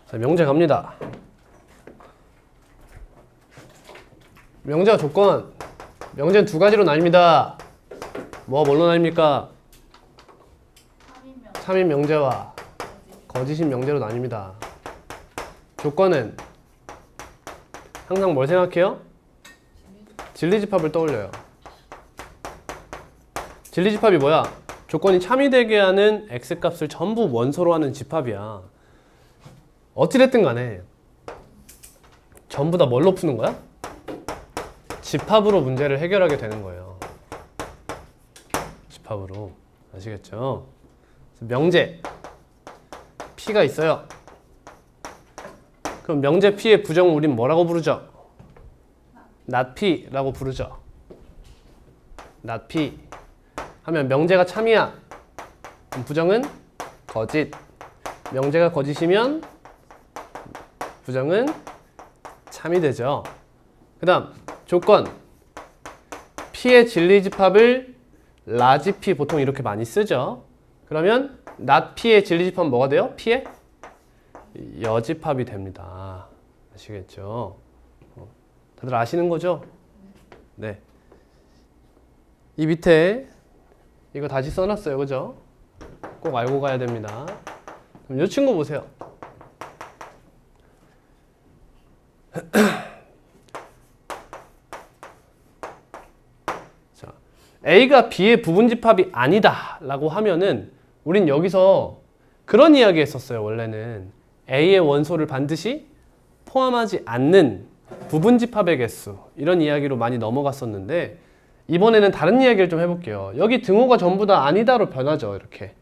자, 명제 갑니다. 명제와 조건. 명제는 두 가지로 나뉩니다. 뭘로 나뉩니까? 참인 명제와 거짓인 명제로 나뉩니다. 조건은 항상 뭘 생각해요? 진리집합을 떠올려요. 진리집합이 뭐야? 조건이 참이 되게 하는 x값을 전부 원소로 하는 집합이야. 어찌됐든 간에 전부 다 뭘로 푸는 거야? 집합으로 문제를 해결하게 되는 거예요. 집합으로. 아시겠죠? 명제 P가 있어요. 그럼 명제 P의 부정을 우린 뭐라고 부르죠? not P라고 부르죠. not P 하면 명제가 참이야. 그럼 부정은 거짓. 명제가 거짓이면 부정은 참이 되죠. 그 다음 조건 P의 진리집합을 라지 P 보통 이렇게 많이 쓰죠. 그러면 not P의 진리집합은 뭐가 돼요? P의 여집합이 됩니다. 아시겠죠? 다들 아시는 거죠? 네. 이 밑에 이거 다시 써놨어요. 그죠? 꼭 알고 가야 됩니다. 그럼 이 친구 보세요. 자, A가 B의 부분집합이 아니다 라고 하면은 우린 여기서 그런 이야기 했었어요. 원래는 A의 원소를 반드시 포함하지 않는 부분집합의 개수, 이런 이야기로 많이 넘어갔었는데 이번에는 다른 이야기를 좀 해볼게요. 여기 등호가 전부 다 아니다로 변하죠. 이렇게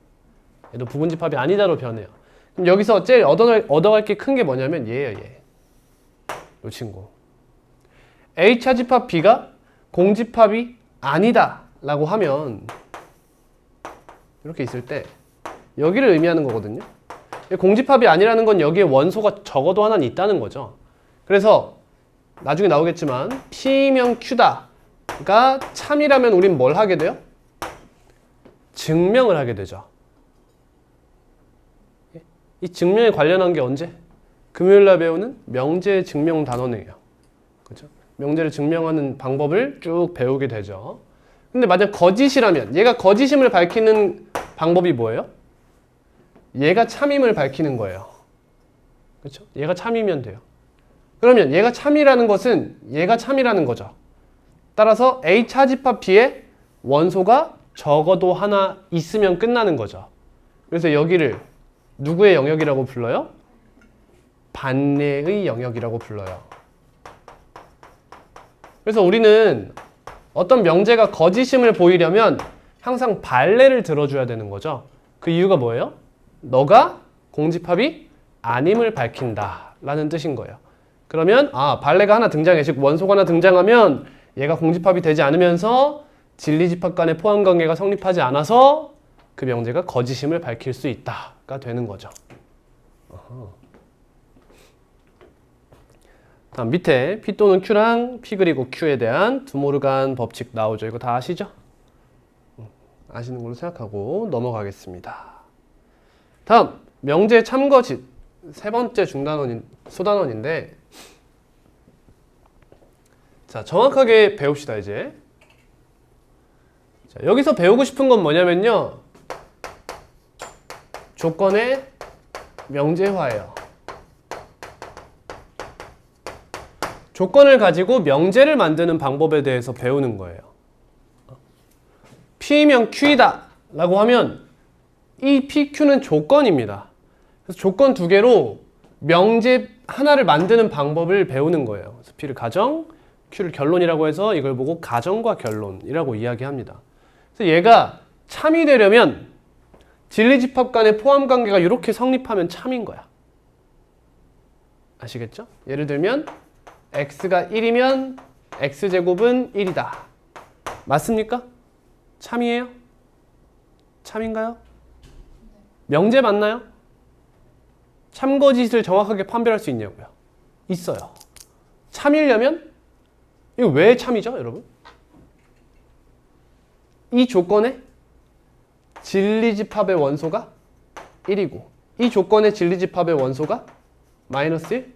얘도 부분집합이 아니다로 변해요. 그럼 여기서 제일 얻어갈 게 큰 게 뭐냐면 얘예요. 얘. 이 친구. A차 집합 B가 공집합이 아니다 라고 하면 이렇게 있을 때 여기를 의미하는 거거든요. 공집합이 아니라는 건 여기에 원소가 적어도 하나는 있다는 거죠. 그래서 나중에 나오겠지만 P면 Q다가 참이라면 우린 뭘 하게 돼요? 증명을 하게 되죠. 이 증명에 관련한 게 언제? 금요일날 배우는 명제 증명 단원이에요. 그렇죠? 명제를 증명하는 방법을 쭉 배우게 되죠. 근데 만약 거짓이라면 얘가 거짓임을 밝히는 방법이 뭐예요? 얘가 참임을 밝히는 거예요. 그렇죠? 얘가 참이면 돼요. 그러면 얘가 참이라는 것은 얘가 참이라는 거죠. 따라서 A 차집합 B에 원소가 적어도 하나 있으면 끝나는 거죠. 그래서 여기를 누구의 영역이라고 불러요? 반례의 영역이라고 불러요. 그래서 우리는 어떤 명제가 거짓임을 보이려면 항상 반례를 들어줘야 되는 거죠. 그 이유가 뭐예요? 너가 공집합이 아님을 밝힌다 라는 뜻인 거예요. 그러면 반례가 하나 등장해, 즉 원소가 하나 등장하면 얘가 공집합이 되지 않으면서 진리집합 간의 포함관계가 성립하지 않아서 그 명제가 거짓임을 밝힐 수 있다가 되는 거죠. 다음 밑에 P 또는 Q랑 P 그리고 Q에 대한 드모르간 법칙 나오죠. 이거 다 아시죠? 아시는 걸로 생각하고 넘어가겠습니다. 다음 명제 참거짓 세 번째 소단원인데 자, 정확하게 배웁시다. 이제 자, 여기서 배우고 싶은 건 뭐냐면요, 조건의 명제화예요. 조건을 가지고 명제를 만드는 방법에 대해서 배우는 거예요. P면 Q이다 라고 하면 이 PQ는 조건입니다. 그래서 조건 두 개로 명제 하나를 만드는 방법을 배우는 거예요. 그래서 P를 가정, Q를 결론이라고 해서 이걸 보고 가정과 결론이라고 이야기합니다. 그래서 얘가 참이 되려면 진리집합 간의 포함관계가 이렇게 성립하면 참인 거야. 아시겠죠? 예를 들면 x가 1이면 x제곱은 1이다. 맞습니까? 참이에요? 참인가요? 명제 맞나요? 참거짓을 정확하게 판별할 수 있냐고요? 있어요. 참이려면 이거 왜 참이죠, 여러분? 이 조건에 진리집합의 원소가 1이고 이 조건의 진리집합의 원소가 마이너스 1,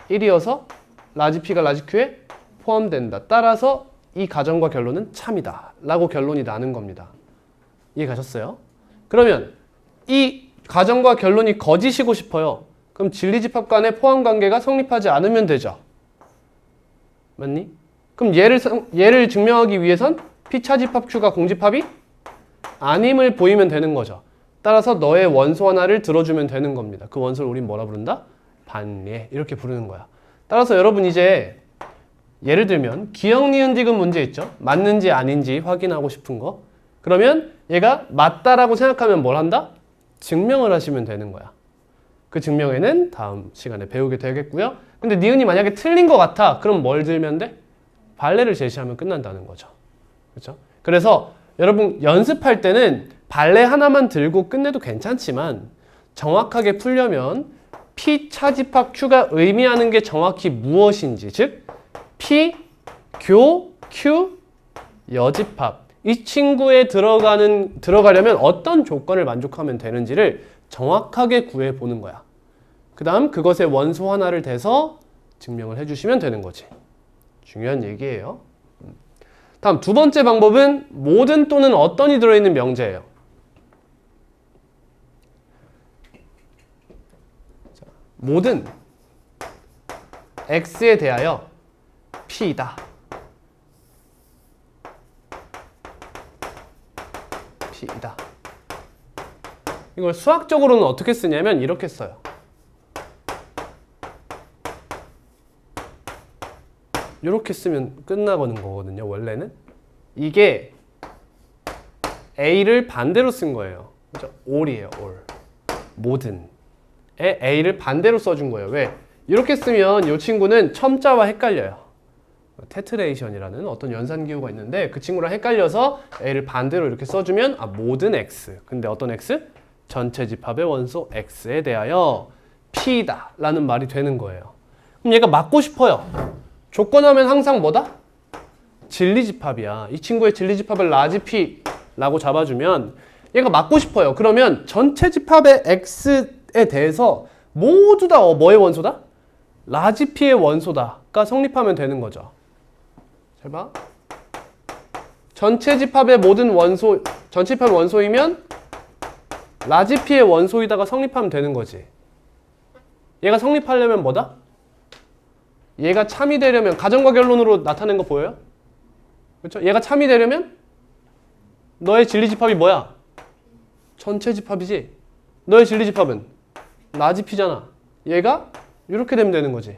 1이어서 라지 P가 라지 Q에 포함된다. 따라서 이 가정과 결론은 참이다 라고 결론이 나는 겁니다. 이해 가셨어요? 그러면 이 가정과 결론이 거짓이고 싶어요. 그럼 진리집합 간의 포함관계가 성립하지 않으면 되죠. 맞니? 그럼 얘를 증명하기 위해선 P차집합 Q가 공집합이 아님을 보이면 되는 거죠. 따라서 너의 원소 하나를 들어주면 되는 겁니다. 그 원소를 우린 뭐라 부른다? 반례. 이렇게 부르는 거야. 따라서 여러분 이제 예를 들면 기역, 니은, 디귿 문제 있죠? 맞는지 아닌지 확인하고 싶은 거. 그러면 얘가 맞다라고 생각하면 뭘 한다? 증명을 하시면 되는 거야. 그 증명에는 다음 시간에 배우게 되겠고요. 근데 니은이 만약에 틀린 것 같아. 그럼 뭘 들면 돼? 발레를 제시하면 끝난다는 거죠. 그렇죠? 그래서 여러분 연습할 때는 발레 하나만 들고 끝내도 괜찮지만 정확하게 풀려면 P 차집합 Q가 의미하는 게 정확히 무엇인지, 즉 P, 교, Q, 여집합 이 친구에 들어가려면 어떤 조건을 만족하면 되는지를 정확하게 구해보는 거야. 그 다음 그것의 원소 하나를 대서 증명을 해주시면 되는 거지. 중요한 얘기예요. 다음 두 번째 방법은 모든 또는 어떤이 들어있는 명제예요. 자, 모든 x에 대하여 p이다. p이다. 이걸 수학적으로는 어떻게 쓰냐면 이렇게 써요. 이렇게 쓰면 끝나가는 거거든요. 원래는 이게 A를 반대로 쓴 거예요. 그죠? all이에요. all. 모든에 A를 반대로 써준 거예요. 왜? 이렇게 쓰면 이 친구는 첨자와 헷갈려요. 테트레이션이라는 어떤 연산기호가 있는데 그 친구랑 헷갈려서 A를 반대로 이렇게 써주면 모든 X. 근데 어떤 X? 전체 집합의 원소 X에 대하여 P다 라는 말이 되는 거예요. 그럼 얘가 맞고 싶어요. 조건하면 항상 뭐다? 진리집합이야. 이 친구의 진리집합을 라지 P라고 잡아주면 얘가 맞고 싶어요. 그러면 전체 집합의 X에 대해서 모두 다 뭐의 원소다? 라지 P의 원소다가 성립하면 되는 거죠. 잘 봐. 전체 집합의 모든 원소, 전체 집합의 원소이면 라지 P의 원소이다가 성립하면 되는 거지. 얘가 성립하려면 뭐다? 얘가 참이 되려면 가정과 결론으로 나타낸 거 보여요? 그렇죠? 얘가 참이 되려면 너의 진리집합이 뭐야? 전체 집합이지. 너의 진리집합은 라지 P잖아. 얘가 이렇게 되면 되는 거지.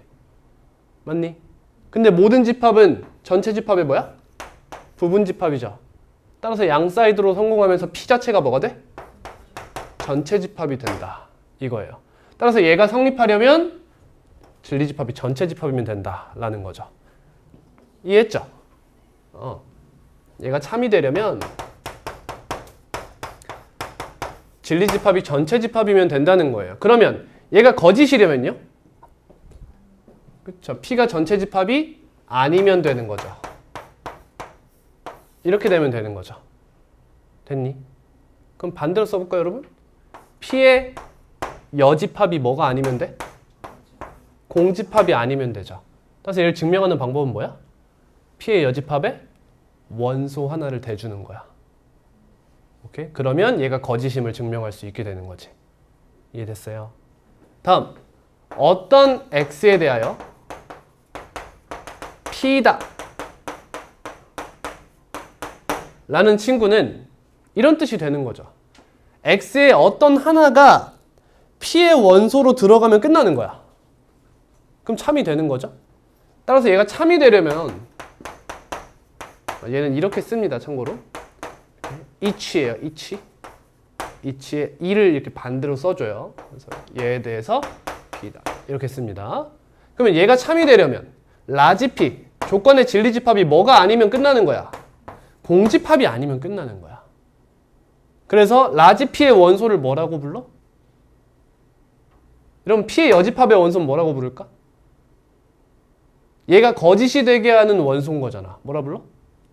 맞니? 근데 모든 집합은 전체 집합의 뭐야? 부분 집합이죠. 따라서 양 사이드로 성공하면서 P 자체가 뭐가 돼? 전체 집합이 된다. 이거예요. 따라서 얘가 성립하려면 진리집합이 전체 집합이면 된다라는 거죠. 이해했죠? 얘가 참이 되려면 진리집합이 전체 집합이면 된다는 거예요. 그러면 얘가 거짓이려면요? 그쵸? P가 전체 집합이 아니면 되는 거죠. 이렇게 되면 되는 거죠. 됐니? 그럼 반대로 써볼까요, 여러분? P의 여집합이 뭐가 아니면 돼? 공집합이 아니면 되죠. 따라서 얘를 증명하는 방법은 뭐야? P의 여집합에 원소 하나를 대주는 거야. 오케이? 그러면 얘가 거짓임을 증명할 수 있게 되는 거지. 이해됐어요? 다음, 어떤 X에 대하여 P다 라는 친구는 이런 뜻이 되는 거죠. X의 어떤 하나가 P의 원소로 들어가면 끝나는 거야. 그럼 참이 되는 거죠. 따라서 얘가 참이 되려면 얘는 이렇게 씁니다. 참고로 each예요. each에 e를 이렇게 반대로 써줘요. 그래서 얘에 대해서 P다 이렇게 씁니다. 그러면 얘가 참이 되려면 라지 P 조건의 진리집합이 뭐가 아니면 끝나는 거야? 공집합이 아니면 끝나는 거야. 그래서 라지 P의 원소를 뭐라고 불러? 그럼 P의 여집합의 원소는 뭐라고 부를까? 얘가 거짓이 되게 하는 원소인 거잖아. 뭐라 불러?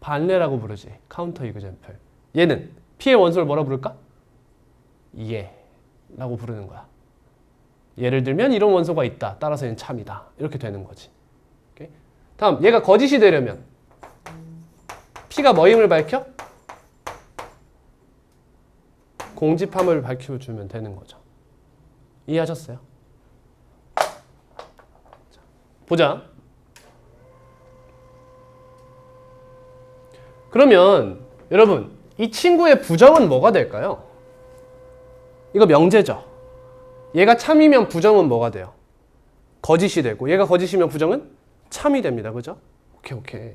반례라고 부르지. 카운터 이그젬플. 얘는 P의 원소를 뭐라 부를까? 얘라고 부르는 거야. 예를 들면 이런 원소가 있다. 따라서 얘는 참이다. 이렇게 되는 거지. 오케이? 다음 얘가 거짓이 되려면 P가 뭐임을 밝혀? 공집함을 밝혀주면 되는 거죠. 이해하셨어요? 자, 보자. 그러면 여러분 이 친구의 부정은 뭐가 될까요? 이거 명제죠. 얘가 참이면 부정은 뭐가 돼요? 거짓이 되고 얘가 거짓이면 부정은 참이 됩니다. 그죠? 오케이.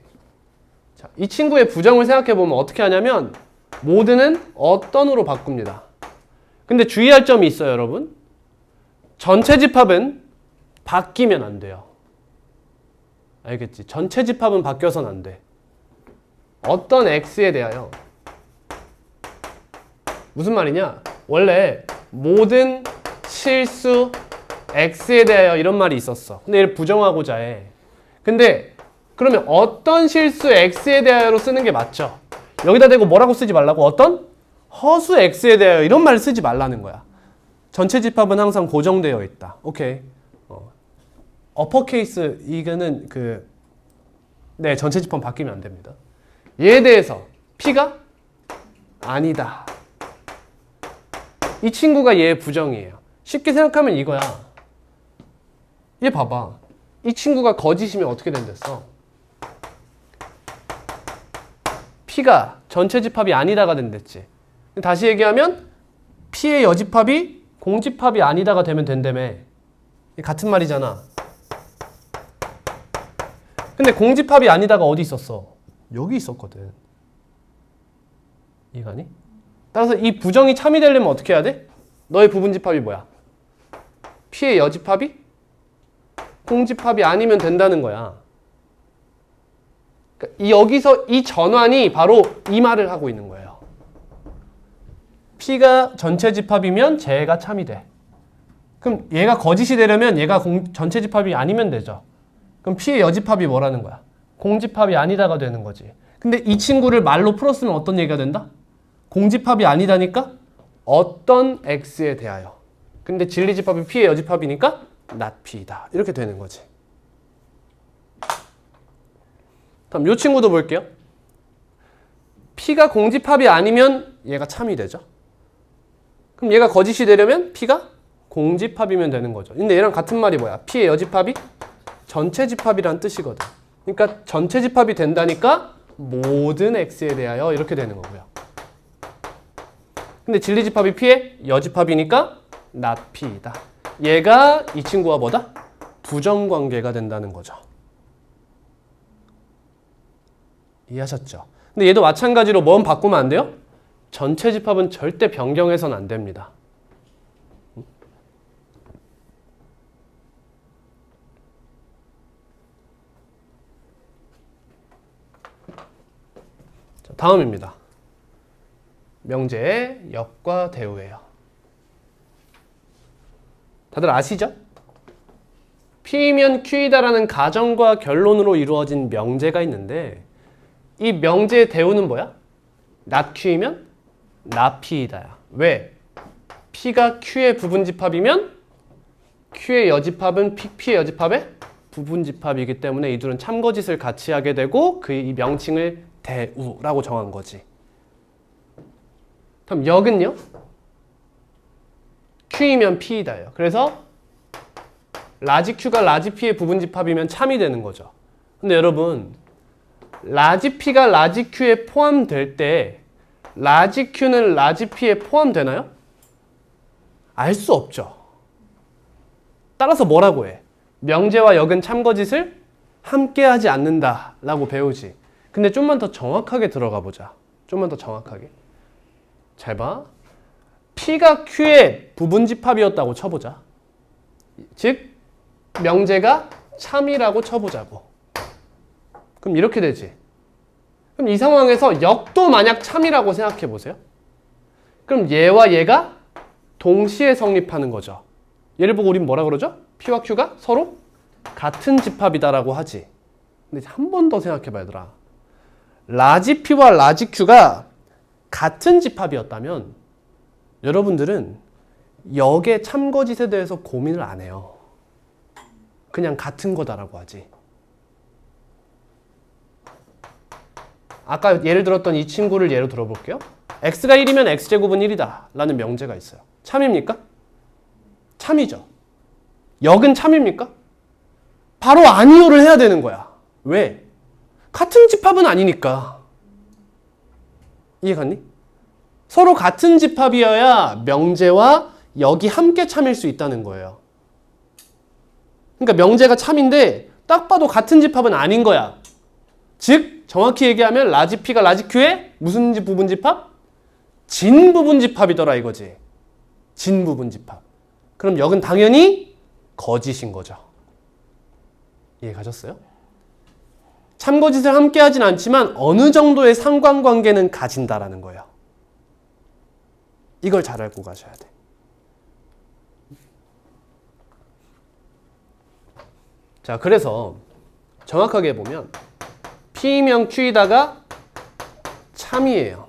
자, 이 친구의 부정을 생각해 보면 어떻게 하냐면 모드는 어떤으로 바꿉니다. 근데 주의할 점이 있어요, 여러분. 전체 집합은 바뀌면 안 돼요. 알겠지? 전체 집합은 바뀌어서는 안 돼. 어떤 x에 대하여 무슨 말이냐? 원래 모든 실수 x에 대하여 이런 말이 있었어. 근데 얘를 부정하고자 해. 근데 그러면 어떤 실수 x에 대하여로 쓰는 게 맞죠? 여기다 대고 뭐라고 쓰지 말라고? 어떤 허수 x에 대하여 이런 말을 쓰지 말라는 거야. 전체 집합은 항상 고정되어 있다. 오케이. 어퍼케이스 이거는 네, 전체 집합 바뀌면 안 됩니다. 얘에 대해서 P가 아니다. 이 친구가 얘의 부정이에요. 쉽게 생각하면 이거야. 얘 봐봐. 이 친구가 거짓이면 어떻게 된댔어? P가 전체 집합이 아니다가 된댔지. 다시 얘기하면 P의 여집합이 공집합이 아니다가 되면 된다며. 같은 말이잖아. 근데 공집합이 아니다가 어디 있었어? 여기 있었거든. 이해가니? 따라서 이 부정이 참이 되려면 어떻게 해야 돼? 너의 부분집합이 뭐야? P의 여집합이 공집합이 아니면 된다는 거야. 그러니까 여기서 이 전환이 바로 이 말을 하고 있는 거예요. P가 전체 집합이면 쟤가 참이 돼. 그럼 얘가 거짓이 되려면 얘가 전체 집합이 아니면 되죠. 그럼 P의 여집합이 뭐라는 거야? 공집합이 아니다가 되는 거지. 근데 이 친구를 말로 풀었으면 어떤 얘기가 된다? 공집합이 아니다니까 어떤 x에 대하여. 근데 진리집합이 P의 여집합이니까 not P이다. 이렇게 되는 거지. 다음 이 친구도 볼게요. P가 공집합이 아니면 얘가 참이 되죠. 그럼 얘가 거짓이 되려면 P가 공집합이면 되는 거죠. 근데 얘랑 같은 말이 뭐야? P의 여집합이 전체 집합이란 뜻이거든. 그러니까 전체 집합이 된다니까 모든 x에 대하여 이렇게 되는 거고요. 근데 진리집합이 P의 여집합이니까 not P이다. 얘가 이 친구와 뭐다? 부정관계가 된다는 거죠. 이해하셨죠? 근데 얘도 마찬가지로 뭔 바꾸면 안 돼요? 전체 집합은 절대 변경해서는 안 됩니다. 자, 다음입니다. 명제의 역과 대우예요. 다들 아시죠? P이면 Q이다라는 가정과 결론으로 이루어진 명제가 있는데 이 명제의 대우는 뭐야? not Q이면 not P이다야. 왜? P가 Q의 부분집합이면 Q의 여집합은 P의 여집합의 부분집합이기 때문에 이 둘은 참거짓을 같이 하게 되고 이 명칭을 대우라고 정한 거지. 그럼 역은요? Q이면 P이다예요. 그래서 라지 Q가 라지 P의 부분집합이면 참이 되는 거죠. 근데 여러분 라지 P가 라지 Q에 포함될 때 라지 Q는 라지 P에 포함되나요? 알 수 없죠. 따라서 뭐라고 해? 명제와 역은 참거짓을 함께 하지 않는다라고 배우지. 근데 좀만 더 정확하게 들어가 보자. 좀만 더 정확하게. 잘 봐. P가 Q의 부분집합이었다고 쳐보자. 즉 명제가 참이라고 쳐보자고. 그럼 이렇게 되지. 그럼 이 상황에서 역도 만약 참이라고 생각해 보세요. 그럼 얘와 얘가 동시에 성립하는 거죠. 얘를 보고 우린 뭐라 그러죠? P와 Q가 서로 같은 집합이다라고 하지. 근데 한 번 더 생각해 봐 얘들아. 라지 P와 라지 Q가 같은 집합이었다면 여러분들은 역의 참거짓에 대해서 고민을 안 해요. 그냥 같은 거다라고 하지. 아까 예를 들었던 이 친구를 예로 들어볼게요. x가 1이면 x제곱은 1이다 라는 명제가 있어요. 참입니까? 참이죠. 역은 참입니까? 바로 아니오를 해야 되는 거야. 왜? 같은 집합은 아니니까. 이해갔니? 서로 같은 집합이어야 명제와 역이 함께 참일 수 있다는 거예요. 그러니까 명제가 참인데 딱 봐도 같은 집합은 아닌 거야. 즉 정확히 얘기하면 라지 P가 라지 Q의 무슨 부분집합? 진부분집합이더라 이거지. 진부분집합. 그럼 역은 당연히 거짓인 거죠. 이해 가셨어요? 참거짓을 함께 하진 않지만 어느 정도의 상관관계는 가진다라는 거예요. 이걸 잘 알고 가셔야 돼. 자, 그래서 정확하게 보면 P명 Q이다가 참이에요.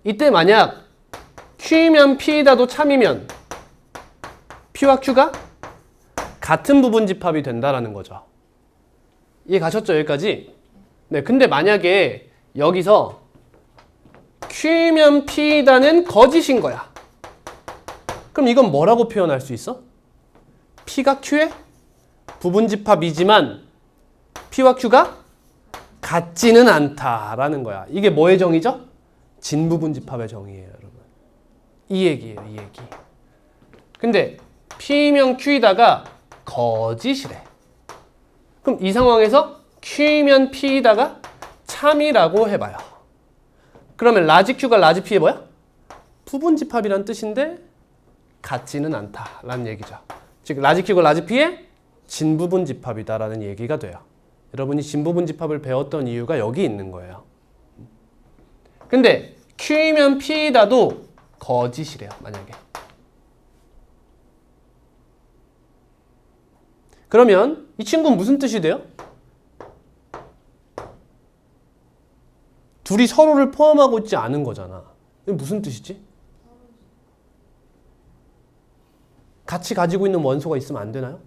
이때 만약 Q면 P이다도 참이면 P와 Q가 같은 부분 집합이 된다라는 거죠. 이해 가셨죠? 여기까지? 네, 근데 만약에 여기서 Q면 P이다는 거짓인 거야. 그럼 이건 뭐라고 표현할 수 있어? P가 Q의 부분집합이지만 P와 Q가 같지는 않다라는 거야. 이게 뭐의 정의죠? 진부분집합의 정의예요, 여러분. 이 얘기예요, 이 얘기. 근데 P면 Q이다가 거짓이래. 그럼 이 상황에서 Q면 P이다가 참이라고 해봐요. 그러면 라지 Q가 라지 P의 뭐야? 부분집합이란 뜻인데 같지는 않다라는 얘기죠. 즉 라지 Q가 라지 P의 진부분집합이다라는 얘기가 돼요. 여러분이 진부분집합을 배웠던 이유가 여기 있는 거예요. 근데 Q이면 P이다도 거짓이래요, 만약에. 그러면 이 친구는 무슨 뜻이 돼요? 둘이 서로를 포함하고 있지 않은 거잖아. 이게 무슨 뜻이지? 같이 가지고 있는 원소가 있으면 안 되나요?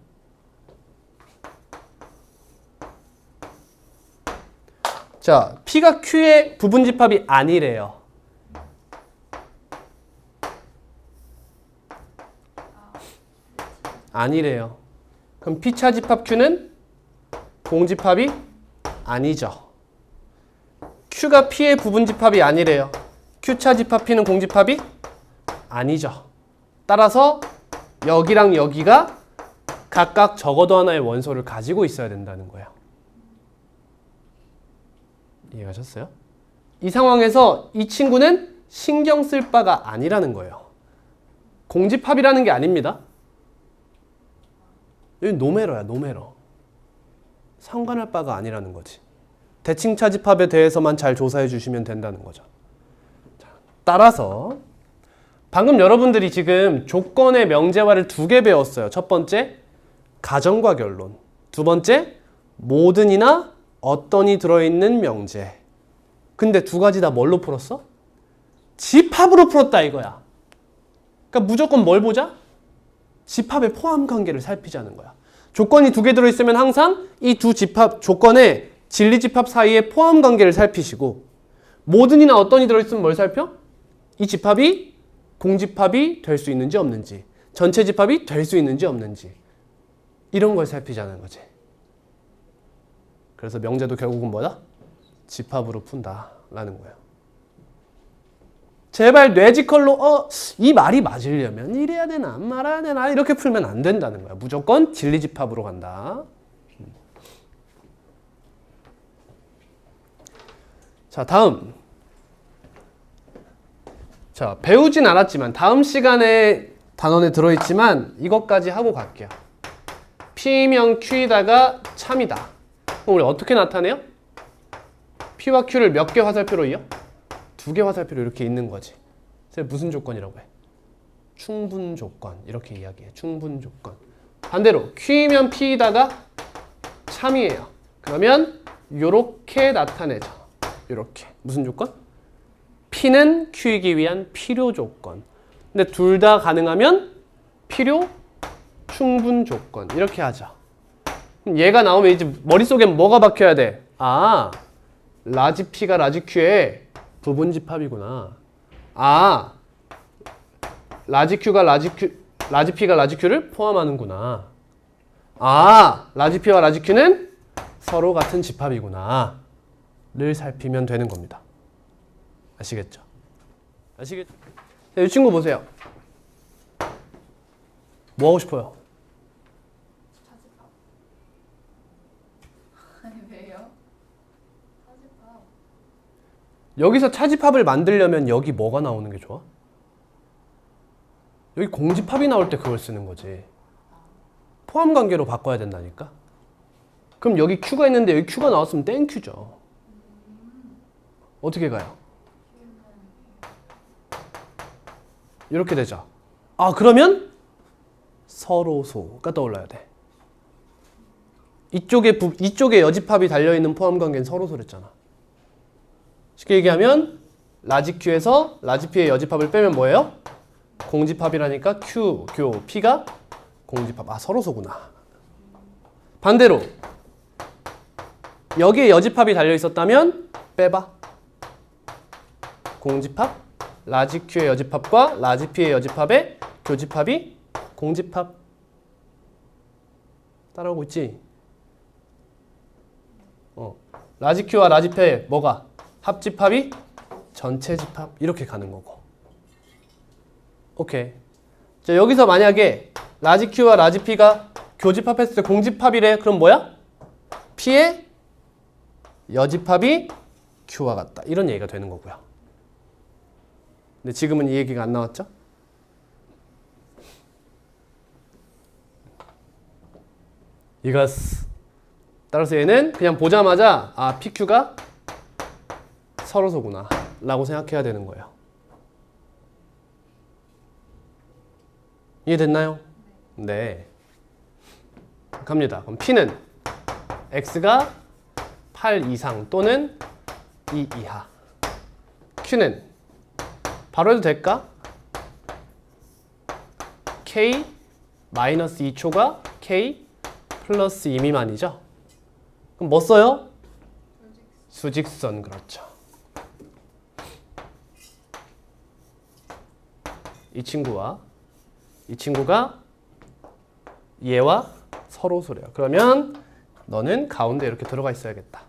자, P가 Q의 부분집합이 아니래요. 아니래요. 그럼 P차 집합 Q는 공집합이 아니죠. Q가 P의 부분집합이 아니래요. Q차 집합 P는 공집합이 아니죠. 따라서 여기랑 여기가 각각 적어도 하나의 원소를 가지고 있어야 된다는 거예요. 이해가셨어요? 이 상황에서 이 친구는 신경 쓸 바가 아니라는 거예요. 공집합이라는 게 아닙니다. 여기 노메러야, 노메러. 상관할 바가 아니라는 거지. 대칭차 집합에 대해서만 잘 조사해 주시면 된다는 거죠. 자, 따라서 방금 여러분들이 지금 조건의 명제화를 2개 배웠어요. 첫 번째, 가정과 결론. 두 번째, 모든이나 어떤이 들어있는 명제. 근데 두 가지 다 뭘로 풀었어? 집합으로 풀었다 이거야. 그러니까 무조건 뭘 보자? 집합의 포함 관계를 살피자는 거야. 조건이 2개 들어있으면 항상 이 두 집합, 조건의 진리집합 사이의 포함 관계를 살피시고, 모든이나 어떤이 들어있으면 뭘 살펴? 이 집합이 공집합이 될 수 있는지 없는지, 전체 집합이 될 수 있는지 없는지, 이런 걸 살피자는 거지. 그래서 명제도 결국은 뭐다? 집합으로 푼다라는 거예요. 제발 뇌지컬로 이 말이 맞으려면 이래야 되나 말아야 되나 이렇게 풀면 안 된다는 거야. 무조건 진리집합으로 간다. 자, 다음. 자, 배우진 않았지만 다음 시간에 단원에 들어있지만 이것까지 하고 갈게요. P명 Q이다가 참이다. 그럼 우리 어떻게 나타내요? P와 Q를 몇 개 화살표로 이어? 2개 화살표로 이렇게 있는 거지. 그래서 무슨 조건이라고 해? 충분 조건. 이렇게 이야기해. 충분 조건. 반대로 Q면 P이다가 참이에요. 그러면 요렇게 나타내죠. 요렇게. 무슨 조건? P는 Q이기 위한 필요 조건. 근데 둘 다 가능하면 필요, 충분 조건 이렇게 하자. 그럼 얘가 나오면 이제 머릿속에 뭐가 박혀야 돼? 아, 라지 P가 라지 Q의 부분집합이구나. 아, 라지 Q가 라지 P가 라지 Q를 포함하는구나. 아, 라지 P와 라지 Q는 서로 같은 집합이구나 를 살피면 되는 겁니다. 아시겠죠? 아시겠죠? 자, 이 친구 보세요. 뭐 하고 싶어요? 차집합. 아니 왜요? 차집합. 여기서 차집합을 만들려면 여기 뭐가 나오는 게 좋아? 여기 공집합이 나올 때 그걸 쓰는 거지. 포함 관계로 바꿔야 된다니까. 그럼 여기 Q가 있는데 여기 Q가 나왔으면 땡큐죠. 어떻게 가요? 이렇게 되죠. 아, 그러면 서로소가 떠올라야 돼. 이쪽에 여집합이 달려있는 포함 관계는 서로소랬잖아. 쉽게 얘기하면 라지 Q에서 라지 P의 여집합을 빼면 뭐예요? 공집합이라니까 Q, 교, P가 공집합. 아, 서로소구나. 반대로 여기에 여집합이 달려있었다면 빼봐. 공집합, 라지 Q의 여집합과 라지 P의 여집합의 교집합이 공집합. 따라오고 있지? 라지 Q와 라지 P의 뭐가? 합집합이 전체 집합. 이렇게 가는 거고. 오케이. 자, 여기서 만약에 라지 Q와 라지 P가 교집합했을 때 공집합이래. 그럼 뭐야? P의 여집합이 Q와 같다. 이런 얘기가 되는 거고요. 근데 지금은 이 얘기가 안 나왔죠? 이거스. 따라서 얘는 그냥 보자마자 아, PQ가 서로소구나 라고 생각해야 되는 거예요. 이해됐나요? 네. 갑니다. 그럼 P는 X가 8 이상 또는 2 이하. Q는 바로 해도 될까? K 마이너스 2초가 K 플러스 2 미만이죠? 그럼 뭐 써요? 수직선. 그렇죠. 이 친구가 얘와 서로소래요. 그러면 너는 가운데 이렇게 들어가 있어야겠다.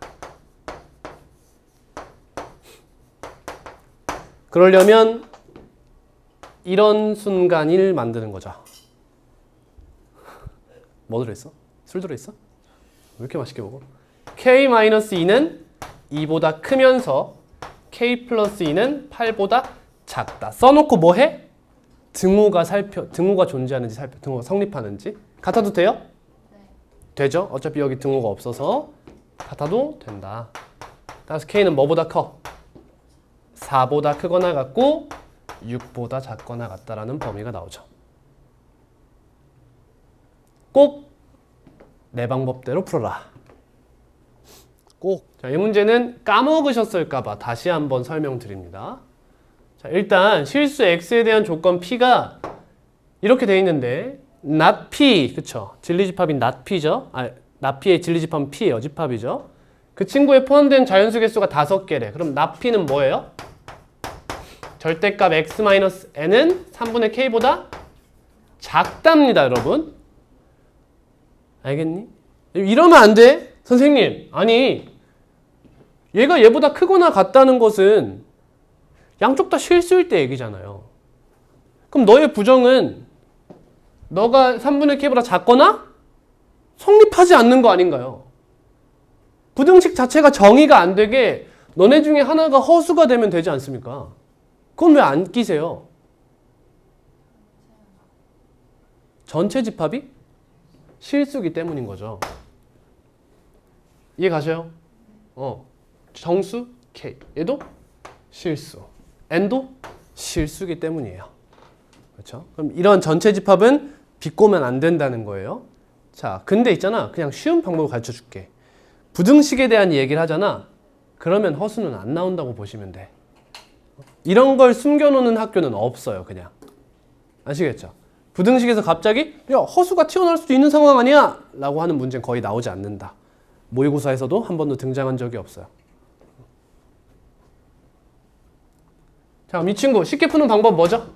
그러려면 이런 순간을 만드는 거죠. 뭐 들어있어? 술 들어있어? 왜 이렇게 맛있게 먹어? K-2는 2보다 크면서 K 플러스 2는 8보다 작다. 써놓고 뭐 해? 등호가 존재하는지 살펴. 등호가 성립하는지. 같아도 돼요? 네. 되죠? 어차피 여기 등호가 없어서 같아도 된다. 따라서 K는 뭐보다 커? 4보다 크거나 같고 6보다 작거나 같다라는 범위가 나오죠. 꼭 내 방법대로 풀어라. 꼭. 자, 이 문제는 까먹으셨을까봐 다시 한번 설명드립니다. 자, 일단 실수 X에 대한 조건 P가 이렇게 돼 있는데 not P, 그쵸? 진리집합인 not P죠? not P의 진리집합은 P의 여집합이죠? 그 친구에 포함된 자연수 개수가 5개래. 그럼 not P는 뭐예요? 절대값 X-N은 3분의 K보다 작답니다, 여러분. 알겠니? 이러면 안 돼. 선생님, 아니 얘가 얘보다 크거나 같다는 것은 양쪽 다 실수일 때 얘기잖아요. 그럼 너의 부정은 너가 3분의 K보다 작거나 성립하지 않는 거 아닌가요? 부등식 자체가 정의가 안 되게 너네 중에 하나가 허수가 되면 되지 않습니까? 그건 왜 안 끼세요? 전체 집합이 실수기 때문인 거죠. 이해 가셔요? 정수 K. 얘도 실수. N도 실수기 때문이에요. 그렇죠? 그럼 이런 전체 집합은 비꼬면 안 된다는 거예요. 자, 근데 있잖아. 그냥 쉬운 방법을 가르쳐 줄게. 부등식에 대한 얘기를 하잖아. 그러면 허수는 안 나온다고 보시면 돼. 이런 걸 숨겨놓는 학교는 없어요, 그냥. 아시겠죠? 부등식에서 갑자기 야 허수가 튀어나올 수도 있는 상황 아니야? 라고 하는 문제는 거의 나오지 않는다. 모의고사에서도 한 번도 등장한 적이 없어요. 자, 그럼 이 친구 쉽게 푸는 방법 뭐죠?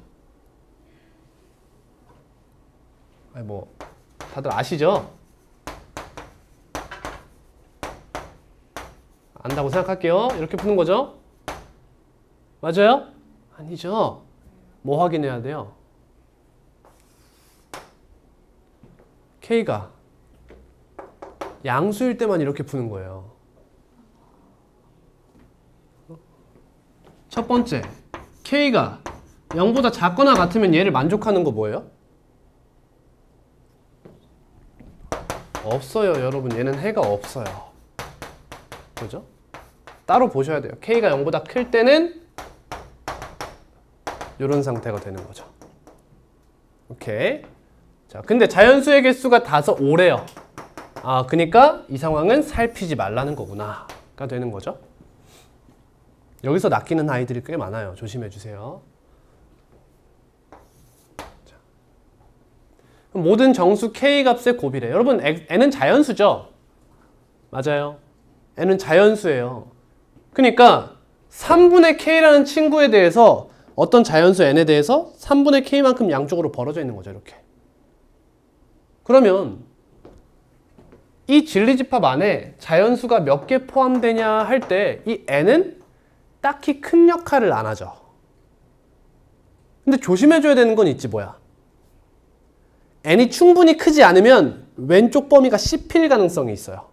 아니 뭐 다들 아시죠? 안다고 생각할게요. 이렇게 푸는 거죠? 맞아요? 아니죠. 뭐 확인해야 돼요? K가 양수일 때만 이렇게 푸는 거예요. 첫 번째, K가 0보다 작거나 같으면 얘를 만족하는 거 뭐예요? 없어요, 여러분. 얘는 해가 없어요. 그죠? 따로 보셔야 돼요. K가 0보다 클 때는 이런 상태가 되는 거죠. 오케이. 자, 근데 자연수의 개수가 5래요. 아, 그러니까 이 상황은 살피지 말라는 거구나가 되는 거죠. 여기서 낚이는 아이들이 꽤 많아요. 조심해 주세요. 자. 모든 정수 K 값의 곱이래. 여러분, N은 자연수죠? 맞아요. N은 자연수예요. 그러니까 3분의 K라는 친구에 대해서 어떤 자연수 N에 대해서 3분의 K만큼 양쪽으로 벌어져 있는 거죠. 이렇게. 그러면 이 진리집합 안에 자연수가 몇 개 포함되냐 할 때 이 N은 딱히 큰 역할을 안 하죠. 근데 조심해줘야 되는 건 있지 뭐야. N이 충분히 크지 않으면 왼쪽 범위가 씹힐 가능성이 있어요.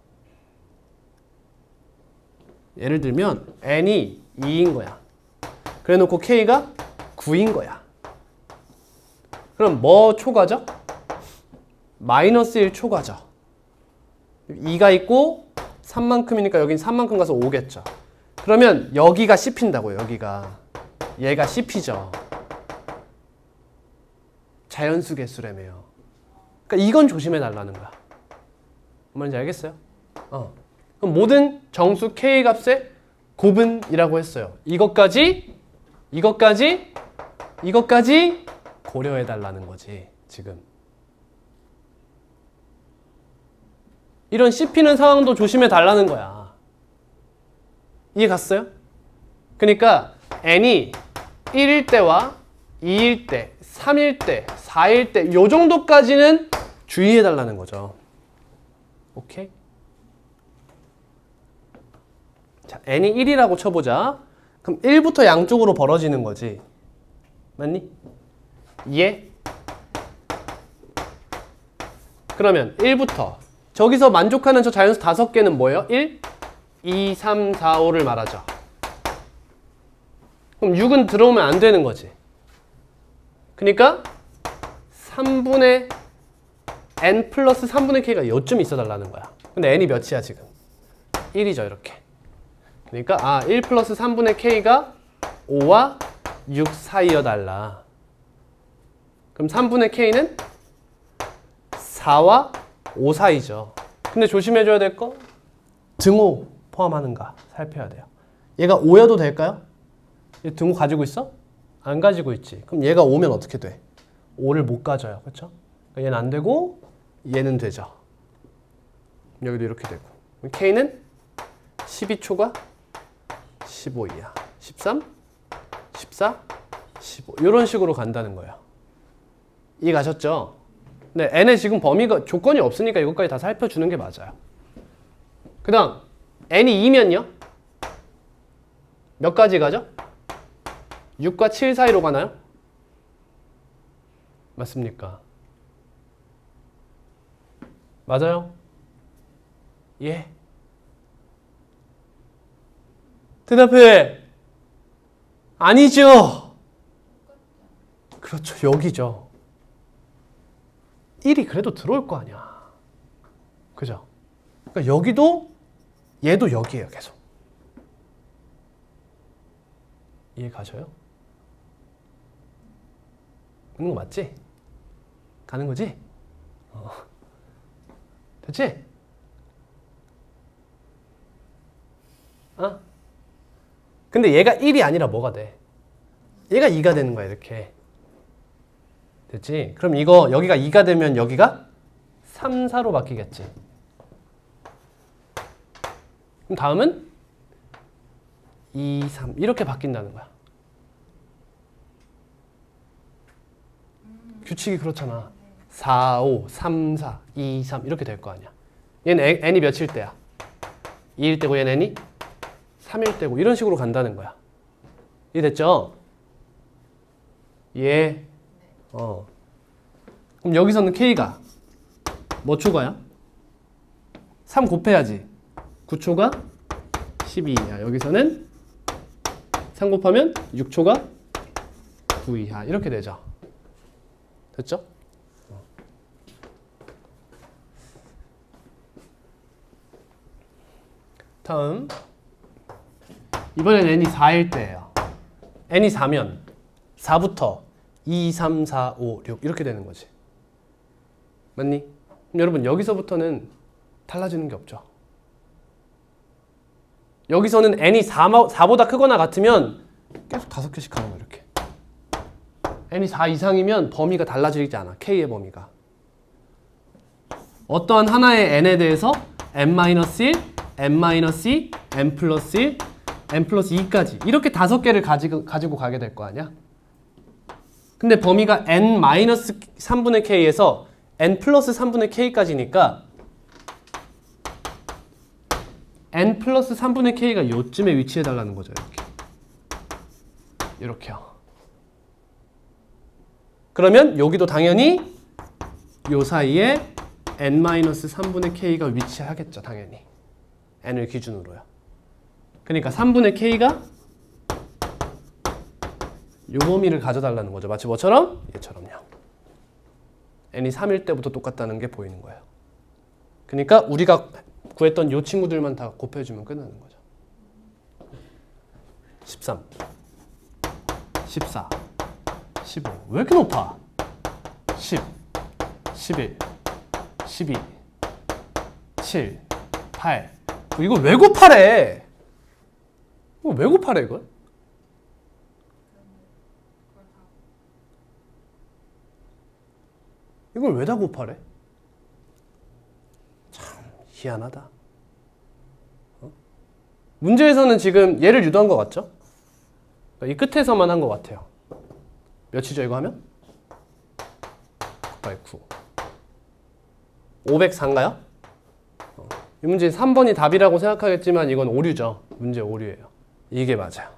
예를 들면 N이 2인 거야. 그래 놓고 K가 9인 거야. 그럼 뭐 초과죠? 마이너스 1 초과죠. 2가 있고 3만큼이니까 여긴 3만큼 가서 5겠죠. 그러면 여기가 씹힌다고요. 여기가. 얘가 씹히죠. 자연수 개수라며요. 그러니까 이건 조심해 달라는 거야. 뭔지 알겠어요? 그럼 모든 정수 K 값의 곱은이라고 했어요. 이것까지 고려해 달라는 거지. 지금. 이런 씹히는 상황도 조심해 달라는 거야. 이해 갔어요? 그러니까 N이 1일 때와 2일 때, 3일 때, 4일 때 요 정도까지는 주의해 달라는 거죠. 오케이? 자, N이 1이라고 쳐보자. 그럼 1부터 양쪽으로 벌어지는 거지. 맞니? 이해? 그러면 1부터 저기서 만족하는 저 자연수 5개는 뭐예요? 1, 2, 3, 4, 5를 말하죠. 그럼 6은 들어오면 안 되는 거지. 그러니까 3분의 n 플러스 3분의 k가 요쯤 있어 달라는 거야. 근데 n이 몇이야 지금? 1이죠 이렇게. 그러니까 1 플러스 3분의 k가 5와 6 사이여 달라. 그럼 3분의 k는 4와 5 사이죠. 근데 조심해줘야 될 거 등호 포함하는가 살펴야 돼요. 얘가 5여도 될까요? 얘 등호 가지고 있어? 안 가지고 있지. 그럼 얘가 5면 어떻게 돼? 5를 못 가져요. 그렇죠? 그러니까 얘는 안 되고 얘는 되죠. 여기도 이렇게 되고. k는 12초가 15이야. 13, 14, 15 이런 식으로 간다는 거예요. 이해 가셨죠? 네, n의 지금 범위가 조건이 없으니까 이것까지 다 살펴주는 게 맞아요. 그 다음 n이 2면요? 몇 가지 가죠? 6과 7 사이로 가나요? 맞습니까? 맞아요? 예. 대답해. 아니죠. 그렇죠. 여기죠. 1이 그래도 들어올 거 아니야. 그죠? 그러니까 여기도 얘도 여기에요. 계속. 이해 가셔요? 그런 거 맞지? 가는 거지? 됐지? 근데 얘가 1이 아니라 뭐가 돼? 얘가 2가 되는 거야 이렇게. 됐지? 그럼 이거 여기가 2가 되면 여기가 3, 4로 바뀌겠지. 그럼 다음은 2, 3 이렇게 바뀐다는 거야. 규칙이 그렇잖아. 4, 5, 3, 4, 2, 3 이렇게 될 거 아니야. 얘는 n이 몇일 때야? 2일 때고 얘는 n이 3일 때고 이런 식으로 간다는 거야. 이해됐죠? 예. 그럼 여기서는 k가 뭐 초과야? 3 곱해야지. 9초가 12이야. 여기서는 3 곱하면 6초가 9 이하. 이렇게 되죠. 됐죠? 다음. 이번엔 n이 4일 때예요. n이 4면 4부터 2, 3, 4, 5, 6 이렇게 되는 거지. 맞니? 그럼 여러분 여기서부터는 달라지는 게 없죠. 여기서는 n이 4보다 크거나 같으면 계속 5개씩 하는 거야. 이렇게. n이 4 이상이면 범위가 달라지지 않아. k의 범위가. 어떠한 하나의 n에 대해서 n-1, n-2, n 플러스 1, n 플러스 2까지 이렇게 5개를 가지고 가게 될 거 아니야? 근데 범위가 n-3분의 k에서 n 플러스 3분의 k까지니까 n 플러스 3분의 k가 요쯤에 위치해 달라는 거죠. 이렇게요. 그러면 여기도 당연히 요 사이에 n-3분의 k가 위치하겠죠. 당연히. n을 기준으로요. 그러니까 3분의 k가 요 범위를 가져달라는 거죠. 마치 뭐처럼? 얘처럼요. n이 3일 때부터 똑같다는 게 보이는 거예요. 그러니까 우리가 구했던 요 친구들만 다 곱해주면 끝나는 거죠. 13, 14, 15. 왜 이렇게 높아? 10, 11, 12, 7, 8. 이걸 왜 곱하래? 이거 왜 곱하래 이걸? 이걸 왜 다 곱하래? 참 희한하다. 문제에서는 지금 얘를 유도한 것 같죠? 이 끝에서만 한 것 같아요. 몇이죠 이거 하면? 9. 504인가요? 이 문제 3번이 답이라고 생각하겠지만 이건 오류죠. 문제 오류예요. 이게 맞아요.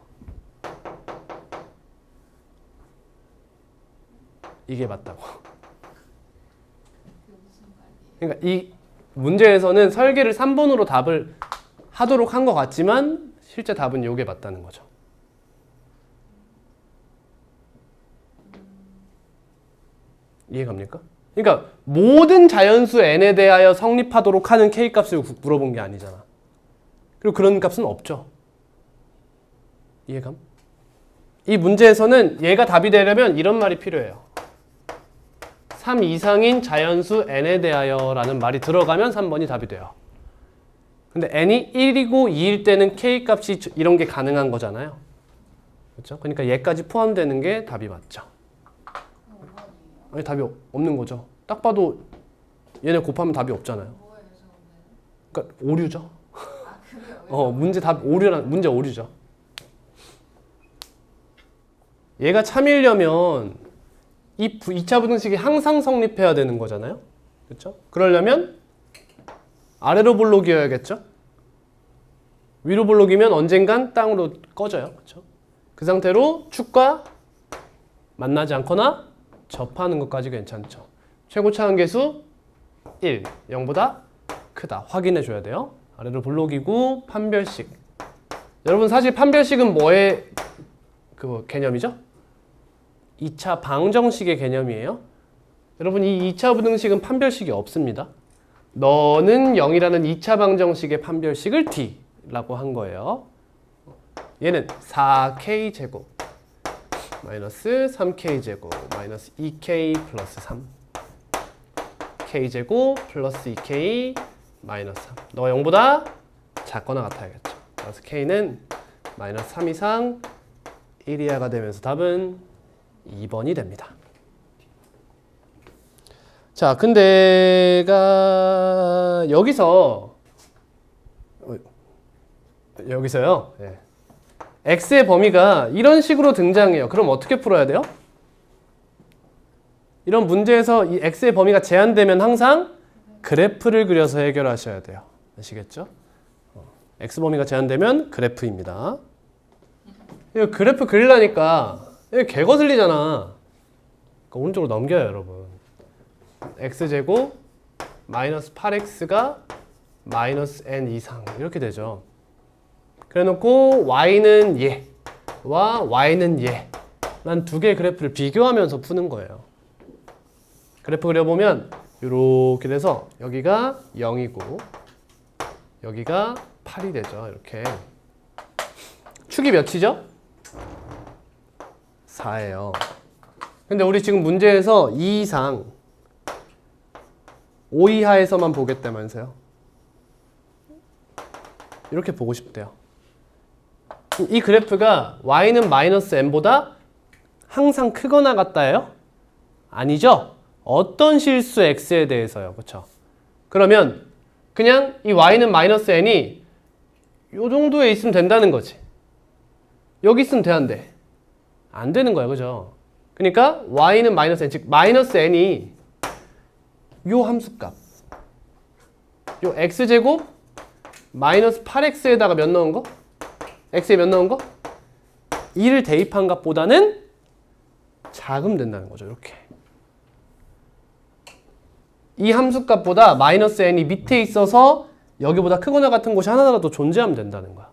이게 맞다고. 그러니까 이 문제에서는 설계를 3번으로 답을 하도록 한 것 같지만 실제 답은 이게 맞다는 거죠. 이해갑니까? 그러니까 모든 자연수 n에 대하여 성립하도록 하는 k값을 물어본 게 아니잖아. 그리고 그런 값은 없죠. 이해감? 이 문제에서는 얘가 답이 되려면 이런 말이 필요해요. 3 이상인 자연수 n에 대하여 라는 말이 들어가면 3번이 답이 돼요. 근데 n이 1이고 2일 때는 k값이 이런 게 가능한 거잖아요. 그렇죠? 그러니까 얘까지 포함되는 게 답이 맞죠. 아니 답이 없는 거죠. 딱 봐도 얘네 곱하면 답이 없잖아요. 그러니까 오류죠. 문제 답 문제 오류죠. 얘가 참이려면 이 2차 부등식이 항상 성립해야 되는 거잖아요. 그렇죠? 그러려면 아래로 볼록이어야겠죠? 위로 볼록이면 언젠간 땅으로 꺼져요. 그렇죠? 그 상태로 축과 만나지 않거나 접하는 것까지 괜찮죠. 최고 차항계수 1, 0보다 크다. 확인해 줘야 돼요. 아래로 볼록이고 판별식. 여러분 사실 판별식은 뭐의 그 개념이죠? 2차 방정식의 개념이에요. 여러분 이 2차 부등식은 판별식이 없습니다. 너는 0이라는 2차 방정식의 판별식을 D라고 한 거예요. 얘는 4K제곱 마이너스 3K제곱 마이너스 2K 플러스 3 K제곱 플러스 2K 마이너스 3. 너가 0보다 작거나 같아야겠죠. 그래서 K는 마이너스 3 이상 1 이하가 되면서 답은 2번이 됩니다. 자, 근데가 여기서요. 예. x의 범위가 이런 식으로 등장해요. 그럼 어떻게 풀어야 돼요? 이런 문제에서 이 x의 범위가 제한되면 항상 그래프를 그려서 해결하셔야 돼요. 아시겠죠? x 범위가 제한되면 그래프입니다. 이거 그래프 그리려니까 이거 개 거슬리잖아. 그러니까 오른쪽으로 넘겨요, 여러분. x제곱 마이너스 8x가 마이너스 n 이상 이렇게 되죠. 그래놓고 y는 얘와 y는 얘 란 두 개의 그래프를 비교하면서 푸는 거예요. 그래프 그려보면 이렇게 돼서 여기가 0이고 여기가 8이 되죠. 이렇게 축이 몇이죠? 4예요. 근데 우리 지금 문제에서 2 이상 5 이하에서만 보겠다면서요. 이렇게 보고 싶대요. 이 그래프가 y는 마이너스 n보다 항상 크거나 같다예요? 아니죠? 어떤 실수 x에 대해서요. 그렇죠? 그러면 그냥 이 y는 마이너스 n이 이 정도에 있으면 된다는 거지. 여기 있으면 돼, 안 돼? 안 되는 거야. 그죠? 그러니까 y는 마이너스 n, 즉 마이너스 n이 요 함수값 요 x제곱 마이너스 8x에다가 몇 넣은 거? x에 몇 넣은 거? 2를 대입한 값보다는 작으면 된다는 거죠. 이렇게 이 함수값보다 마이너스 n이 밑에 있어서 여기보다 크거나 같은 곳이 하나라도 존재하면 된다는 거야.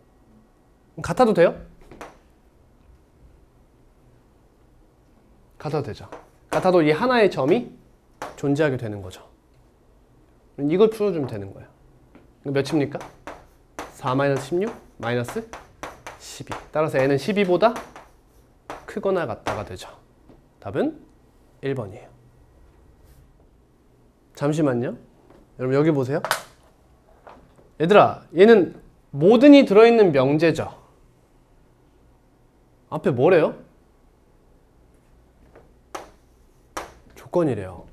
같아도 돼요? 같아도 되죠. 같아도 이 하나의 점이 존재하게 되는 거죠. 이걸 풀어주면 되는 거예요. 몇입니까? 4-16 마이너스 12. 따라서 n은 12보다 크거나 같다가 되죠. 답은 1번이에요. 잠시만요. 여러분 여기 보세요. 얘들아, 얘는 모든이 들어있는 명제죠. 앞에 뭐래요? 조건이래요.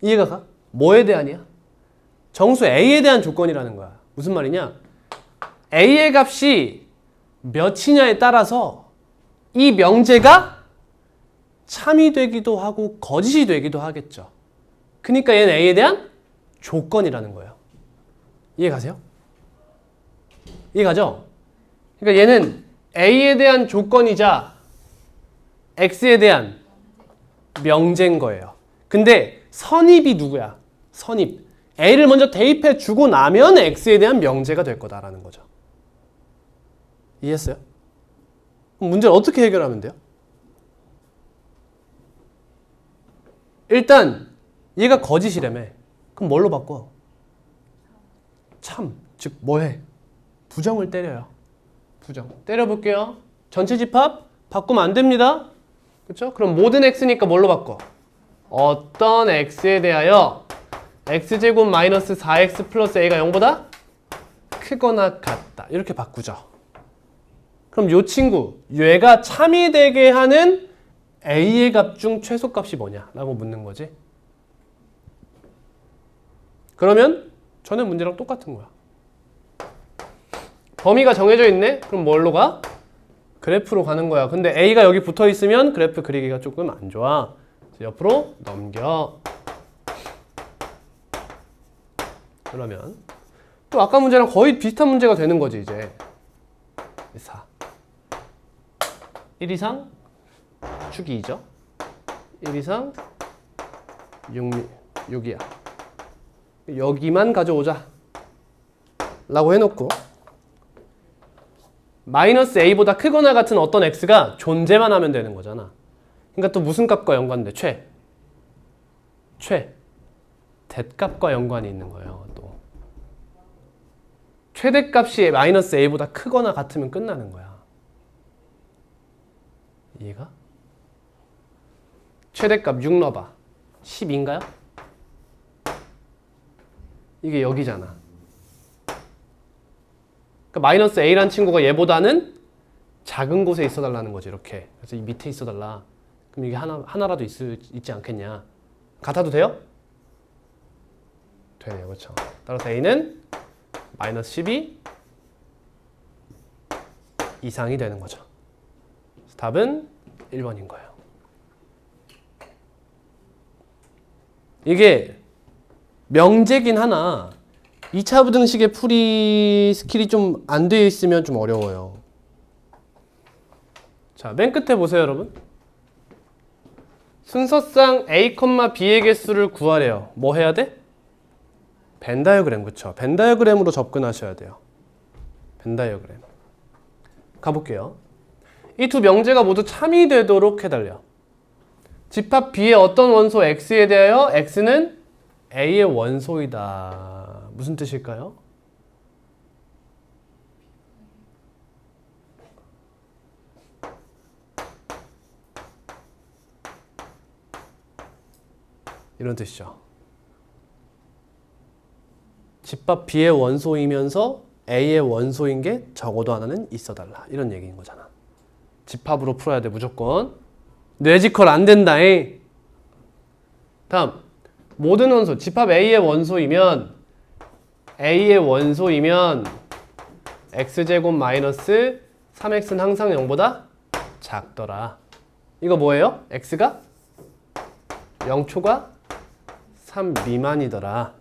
이해가 가? 뭐에 대한이야? 정수 A에 대한 조건이라는 거야. 무슨 말이냐? A의 값이 몇이냐에 따라서 이 명제가 참이 되기도 하고 거짓이 되기도 하겠죠. 그러니까 얘는 A에 대한 조건이라는 거예요. 이해가세요? 이해가죠? 그러니까 얘는 A에 대한 조건이자 X에 대한 명제인 거예요. 근데 선입이 누구야? 선입. A를 먼저 대입해 주고 나면 X에 대한 명제가 될 거다라는 거죠. 이해했어요? 그럼 문제를 어떻게 해결하면 돼요? 일단 얘가 거짓이라며. 그럼 뭘로 바꿔? 참, 즉 뭐해? 부정을 때려요. 부정. 때려볼게요. 전체 집합 바꾸면 안 됩니다. 그렇죠? 그럼 모든 x니까 뭘로 바꿔? 어떤 x에 대하여 x제곱 마이너스 4x 플러스 a가 0보다 크거나 같다. 이렇게 바꾸죠. 그럼 요 친구, 얘가 참이 되게 하는 a의 값 중 최소값이 뭐냐? 라고 묻는 거지. 그러면 전에 문제랑 똑같은 거야. 범위가 정해져 있네? 그럼 뭘로 가? 그래프로 가는 거야. 근데 a가 여기 붙어 있으면 그래프 그리기가 조금 안 좋아. 옆으로 넘겨. 그러면 또 아까 문제랑 거의 비슷한 문제가 되는 거지 이제. 4. 1 이상 축이 2죠. 1 이상 6이야. 여기만 가져오자 라고 해놓고 마이너스 a보다 크거나 같은 어떤 x가 존재만 하면 되는 거잖아. 그러니까 또 무슨 값과 연관돼? 대값과 연관이 있는 거예요. 또 최대값이 마이너스 a보다 크거나 같으면 끝나는 거야. 이해가? 최대값 6 넣어봐. 10인가요? 이게 여기잖아. 그러니까 마이너스 a란 친구가 얘보다는 작은 곳에 있어 달라는 거지. 이렇게. 그래서 이 밑에 있어 달라. 그럼 이게 하나라도 있지 않겠냐. 같아도 돼요? 되네요. 그렇죠. 따라서 A는 마이너스 12 이상이 되는 거죠. 그래서 답은 1번인 거예요. 이게 명제긴 하나 2차 부등식의 풀이 스킬이 좀 안 되어 있으면 좀 어려워요. 자, 맨 끝에 보세요, 여러분. 순서상 A, B의 개수를 구하래요. 뭐 해야 돼? 벤 다이어그램, 그쵸? 벤 다이어그램으로 접근하셔야 돼요. 벤 다이어그램. 가볼게요. 이 두 명제가 모두 참이 되도록 해달려. 집합 B의 어떤 원소 X에 대하여 X는 A의 원소이다. 무슨 뜻일까요? 이런 뜻이죠. 집합 B의 원소이면서 A의 원소인 게 적어도 하나는 있어달라. 이런 얘기인 거잖아. 집합으로 풀어야 돼, 무조건. 뇌지컬 안 된다. 다음, 모든 원소, 집합 A의 원소이면 X제곱 마이너스 3X는 항상 0보다 작더라. 이거 뭐예요? X가 0초가 3 미만이더라.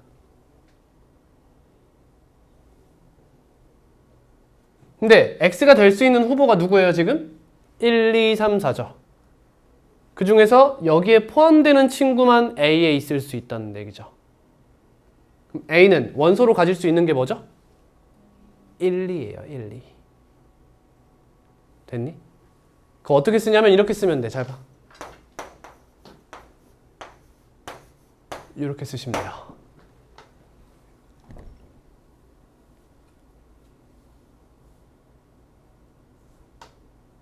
근데 X가 될 수 있는 후보가 누구예요, 지금? 1, 2, 3, 4죠. 그 중에서 여기에 포함되는 친구만 A에 있을 수 있다는 얘기죠. 그럼 A는 원소로 가질 수 있는 게 뭐죠? 1, 2예요. 1, 2. 됐니? 그거 어떻게 쓰냐면 이렇게 쓰면 돼. 잘 봐. 이렇게 쓰시면 돼요.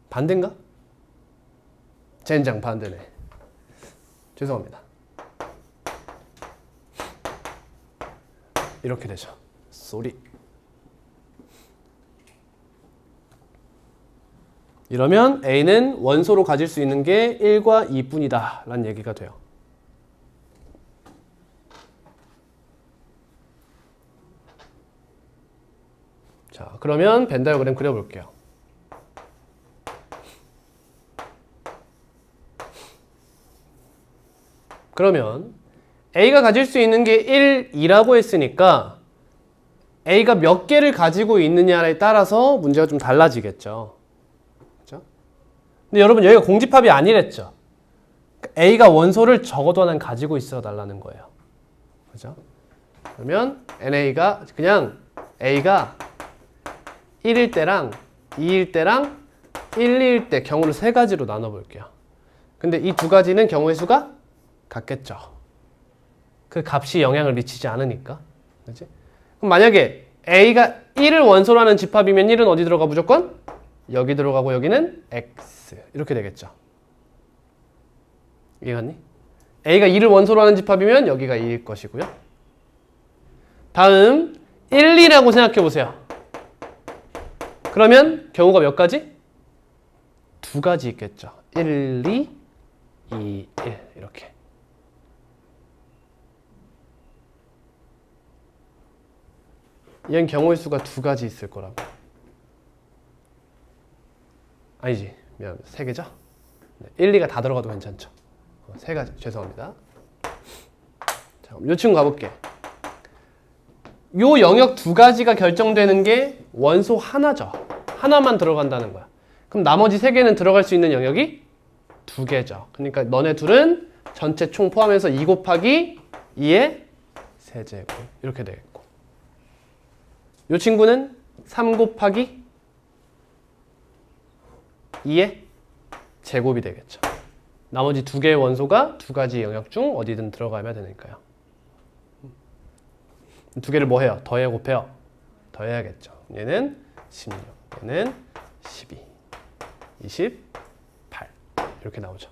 반대인가? 젠장 반대네. 죄송합니다. 이렇게 되죠. 쏘리. 이러면 A는 원소로 가질 수 있는 게 1과 2뿐이다 라는 얘기가 돼요. 자, 그러면 벤 다이어그램 그려볼게요. 그러면 A가 가질 수 있는 게 1, 2라고 했으니까 A가 몇 개를 가지고 있느냐에 따라서 문제가 좀 달라지겠죠. 그렇죠? 근데 여러분 여기가 공집합이 아니랬죠. A가 원소를 적어도 하나 가지고 있어 달라는 거예요. 그죠? 그러면 NA가 그냥 A가 1일 때랑 2일 때랑 1, 2일 때 경우를 세 가지로 나눠 볼게요. 근데 이 두 가지는 경우의 수가 같겠죠. 그 값이 영향을 미치지 않으니까. 그렇지? 그럼 만약에 A가 1을 원소로 하는 집합이면 1은 어디 들어가 무조건? 여기 들어가고 여기는 X. 이렇게 되겠죠. 이해갔니? A가 2를 원소로 하는 집합이면 여기가 2일 것이고요. 다음 1, 2라고 생각해 보세요. 그러면 경우가 몇 가지? 두 가지 있겠죠. 1, 2, 2, 1 이렇게. 이런 경우의 수가 두 가지 있을 거라고. 아니지. 미안합니다. 세 개죠? 1, 2가 다 들어가도 괜찮죠. 세 가지. 죄송합니다. 자, 그럼 요 친구 가볼게. 요 영역 두 가지가 결정되는 게 원소 하나죠. 하나만 들어간다는 거야. 그럼 나머지 세 개는 들어갈 수 있는 영역이 두 개죠. 그러니까 너네 둘은 전체 총 포함해서 2 곱하기 2의 세제곱 이렇게 되겠고, 이 친구는 3 곱하기 2의 제곱이 되겠죠. 나머지 두 개의 원소가 두 가지 영역 중 어디든 들어가야 되니까요. 두 개를 뭐 해요? 더해 곱해요? 더해야겠죠. 얘는 16, 얘는 12, 28 이렇게 나오죠.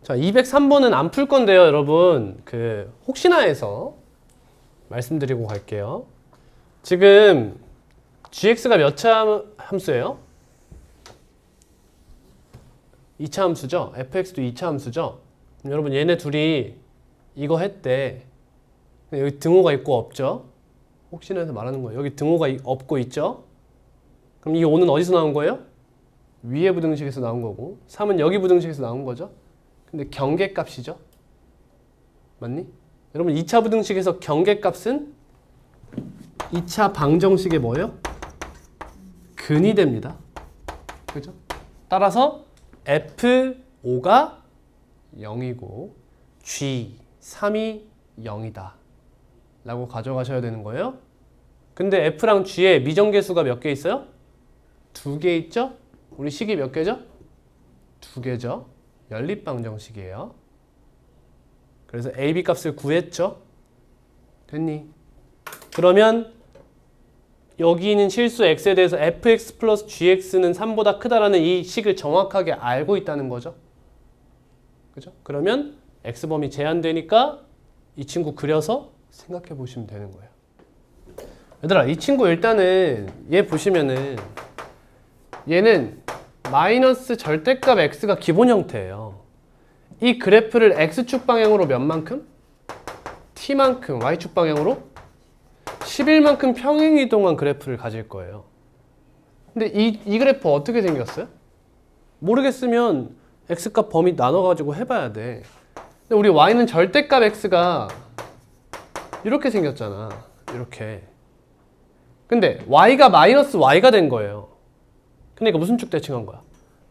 자, 203번은 안 풀 건데요, 여러분. 혹시나 해서 말씀드리고 갈게요. 지금 gx가 몇 차 함수예요? 2차 함수죠. fx도 2차 함수죠. 그럼 여러분 얘네 둘이 이거 했대. 여기 등호가 있고 없죠. 혹시나 해서 말하는 거예요. 여기 등호가 없고 있죠. 그럼 이 5는 어디서 나온 거예요? 위에 부등식에서 나온 거고 3은 여기 부등식에서 나온 거죠. 근데 경계값이죠. 맞니? 여러분 2차 부등식에서 경계값은 2차 방정식의 뭐예요? 근이 됩니다. 그죠? 따라서 F5가 0이고 G3이 0이다 라고 가져가셔야 되는 거예요. 근데 F랑 G에 미정계수가 몇 개 있어요? 2개 있죠? 우리 식이 몇 개죠? 2개죠. 연립방정식이에요. 그래서 AB 값을 구했죠. 됐니? 그러면 여기 있는 실수 x에 대해서 fx 플러스 gx는 3보다 크다라는 이 식을 정확하게 알고 있다는 거죠. 그죠? 그러면 x범위 제한되니까 이 친구 그려서 생각해 보시면 되는 거예요. 얘들아, 이 친구 일단은 얘 보시면은 얘는 마이너스 절대값 x가 기본 형태예요. 이 그래프를 x축 방향으로 몇 만큼? t만큼 y축 방향으로 11만큼 평행이동한 그래프를 가질 거예요. 근데 이 그래프 어떻게 생겼어요? 모르겠으면 x값 범위 나눠가지고 해봐야 돼. 근데 우리 y는 절대값 x가 이렇게 생겼잖아. 이렇게. 근데 y가 마이너스 y가 된 거예요. 그러니까 무슨 축 대칭한 거야?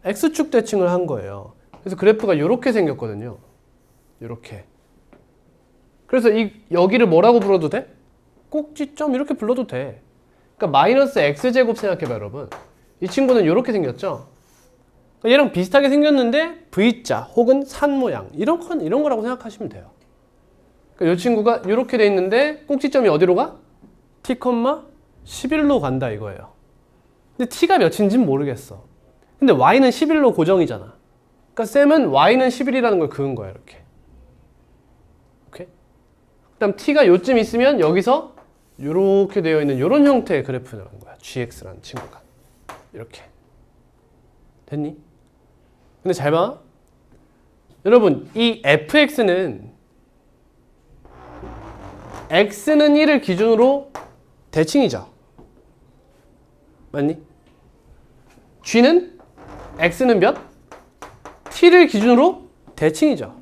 x축 대칭을 한 거예요. 그래서 그래프가 이렇게 생겼거든요. 이렇게. 그래서 여기를 뭐라고 불러도 돼? 꼭지점 이렇게 불러도 돼. 그러니까 마이너스 x제곱 생각해봐 여러분. 이 친구는 이렇게 생겼죠. 얘랑 비슷하게 생겼는데 V자 혹은 산 모양 이런 거라고 생각하시면 돼요. 그러니까 이 친구가 이렇게 돼 있는데 꼭지점이 어디로 가? t, 11로 간다 이거예요. 근데 t가 몇인지는 모르겠어. 근데 y는 11로 고정이잖아. 그러니까 쌤은 y는 11이라는 걸 그은 거야 이렇게. 오케이? 그다음 t가 요쯤 있으면 여기서 이렇게 되어 있는 이런 형태의 그래프라는 거야. gx라는 친구가. 이렇게. 됐니? 근데 잘 봐. 여러분, 이 fx는 x는 1을 기준으로 대칭이죠. 맞니? g는 x는 몇? t를 기준으로 대칭이죠.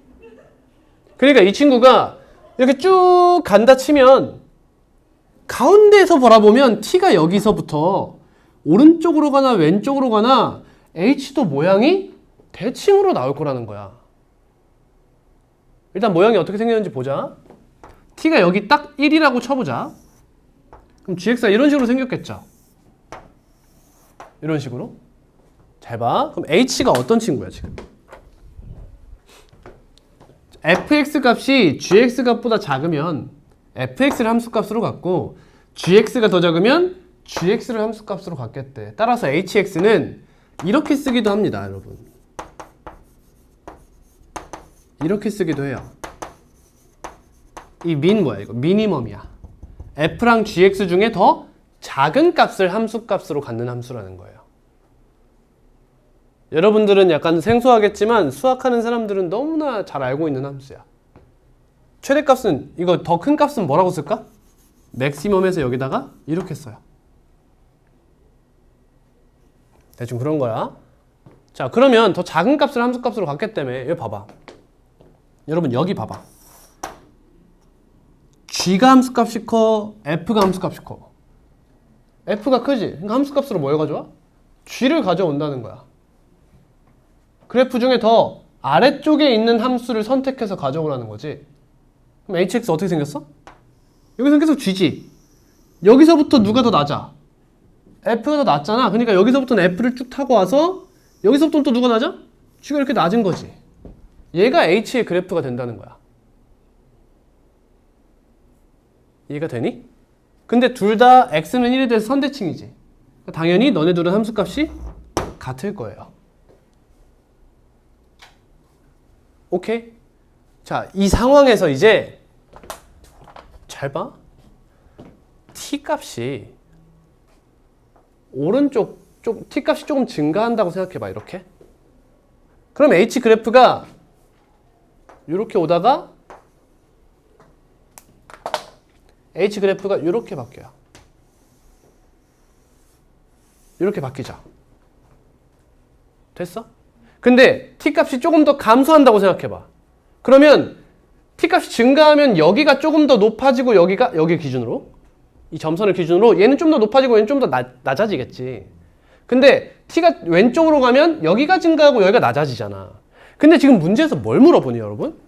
그러니까 이 친구가 이렇게 쭉 간다 치면 가운데에서 바라보면 t가 여기서부터 오른쪽으로 가나 왼쪽으로 가나 h도 모양이 대칭으로 나올 거라는 거야. 일단 모양이 어떻게 생겼는지 보자. t가 여기 딱 1이라고 쳐보자. 그럼 gx가 이런 식으로 생겼겠죠. 이런 식으로. 잘 봐. 그럼 h가 어떤 친구야 지금? fx 값이 gx 값보다 작으면 fx를 함수값으로 갖고 gx가 더 작으면 gx를 함수값으로 갖겠대. 따라서 hx는 이렇게 쓰기도 합니다, 여러분. 이렇게 쓰기도 해요. 이 min 뭐야 이거? 미니멈이야. f랑 gx 중에 더 작은 값을 함수값으로 갖는 함수라는 거예요. 여러분들은 약간 생소하겠지만 수학하는 사람들은 너무나 잘 알고 있는 함수야. 최대값은 이거 더 큰 값은 뭐라고 쓸까? 맥시멈에서 여기다가 이렇게 써요. 대충 그런 거야. 자, 그러면 더 작은 값을 함수값으로 갖기 때문에 여기 봐봐. 여러분 여기 봐봐. g가 함수값이 커, f가 함수값이 커. f가 크지? 그러니까 함수값으로 뭘 가져와? g를 가져온다는 거야. 그래프 중에 더 아래쪽에 있는 함수를 선택해서 가져오라는 거지. 그럼 hx 어떻게 생겼어? 여기서 계속 g지. 여기서부터 누가 더 낮아? f가 더 낮잖아. 그러니까 여기서부터는 f를 쭉 타고 와서 여기서부터는 또 누가 낮아? g가 이렇게 낮은 거지. 얘가 h의 그래프가 된다는 거야. 이해가 되니? 근데 둘 다 x는 1에 대해서 선대칭이지. 그러니까 당연히 너네 둘은 함수값이 같을 거예요. 오케이? 자, 이 상황에서 이제 잘 봐. t 값이 오른쪽 t 값이 조금 증가한다고 생각해 봐. 이렇게. 그럼 H 그래프가 이렇게 오다가 H 그래프가 이렇게 바뀌어요. 이렇게 바뀌죠. 됐어? 근데 T값이 조금 더 감소한다고 생각해봐. 그러면 T값이 증가하면 여기가 조금 더 높아지고 여기가 여기 기준으로 이 점선을 기준으로 얘는 좀 더 높아지고 얘는 좀 더 낮아지겠지. 근데 T가 왼쪽으로 가면 여기가 증가하고 여기가 낮아지잖아. 근데 지금 문제에서 뭘 물어보니 여러분?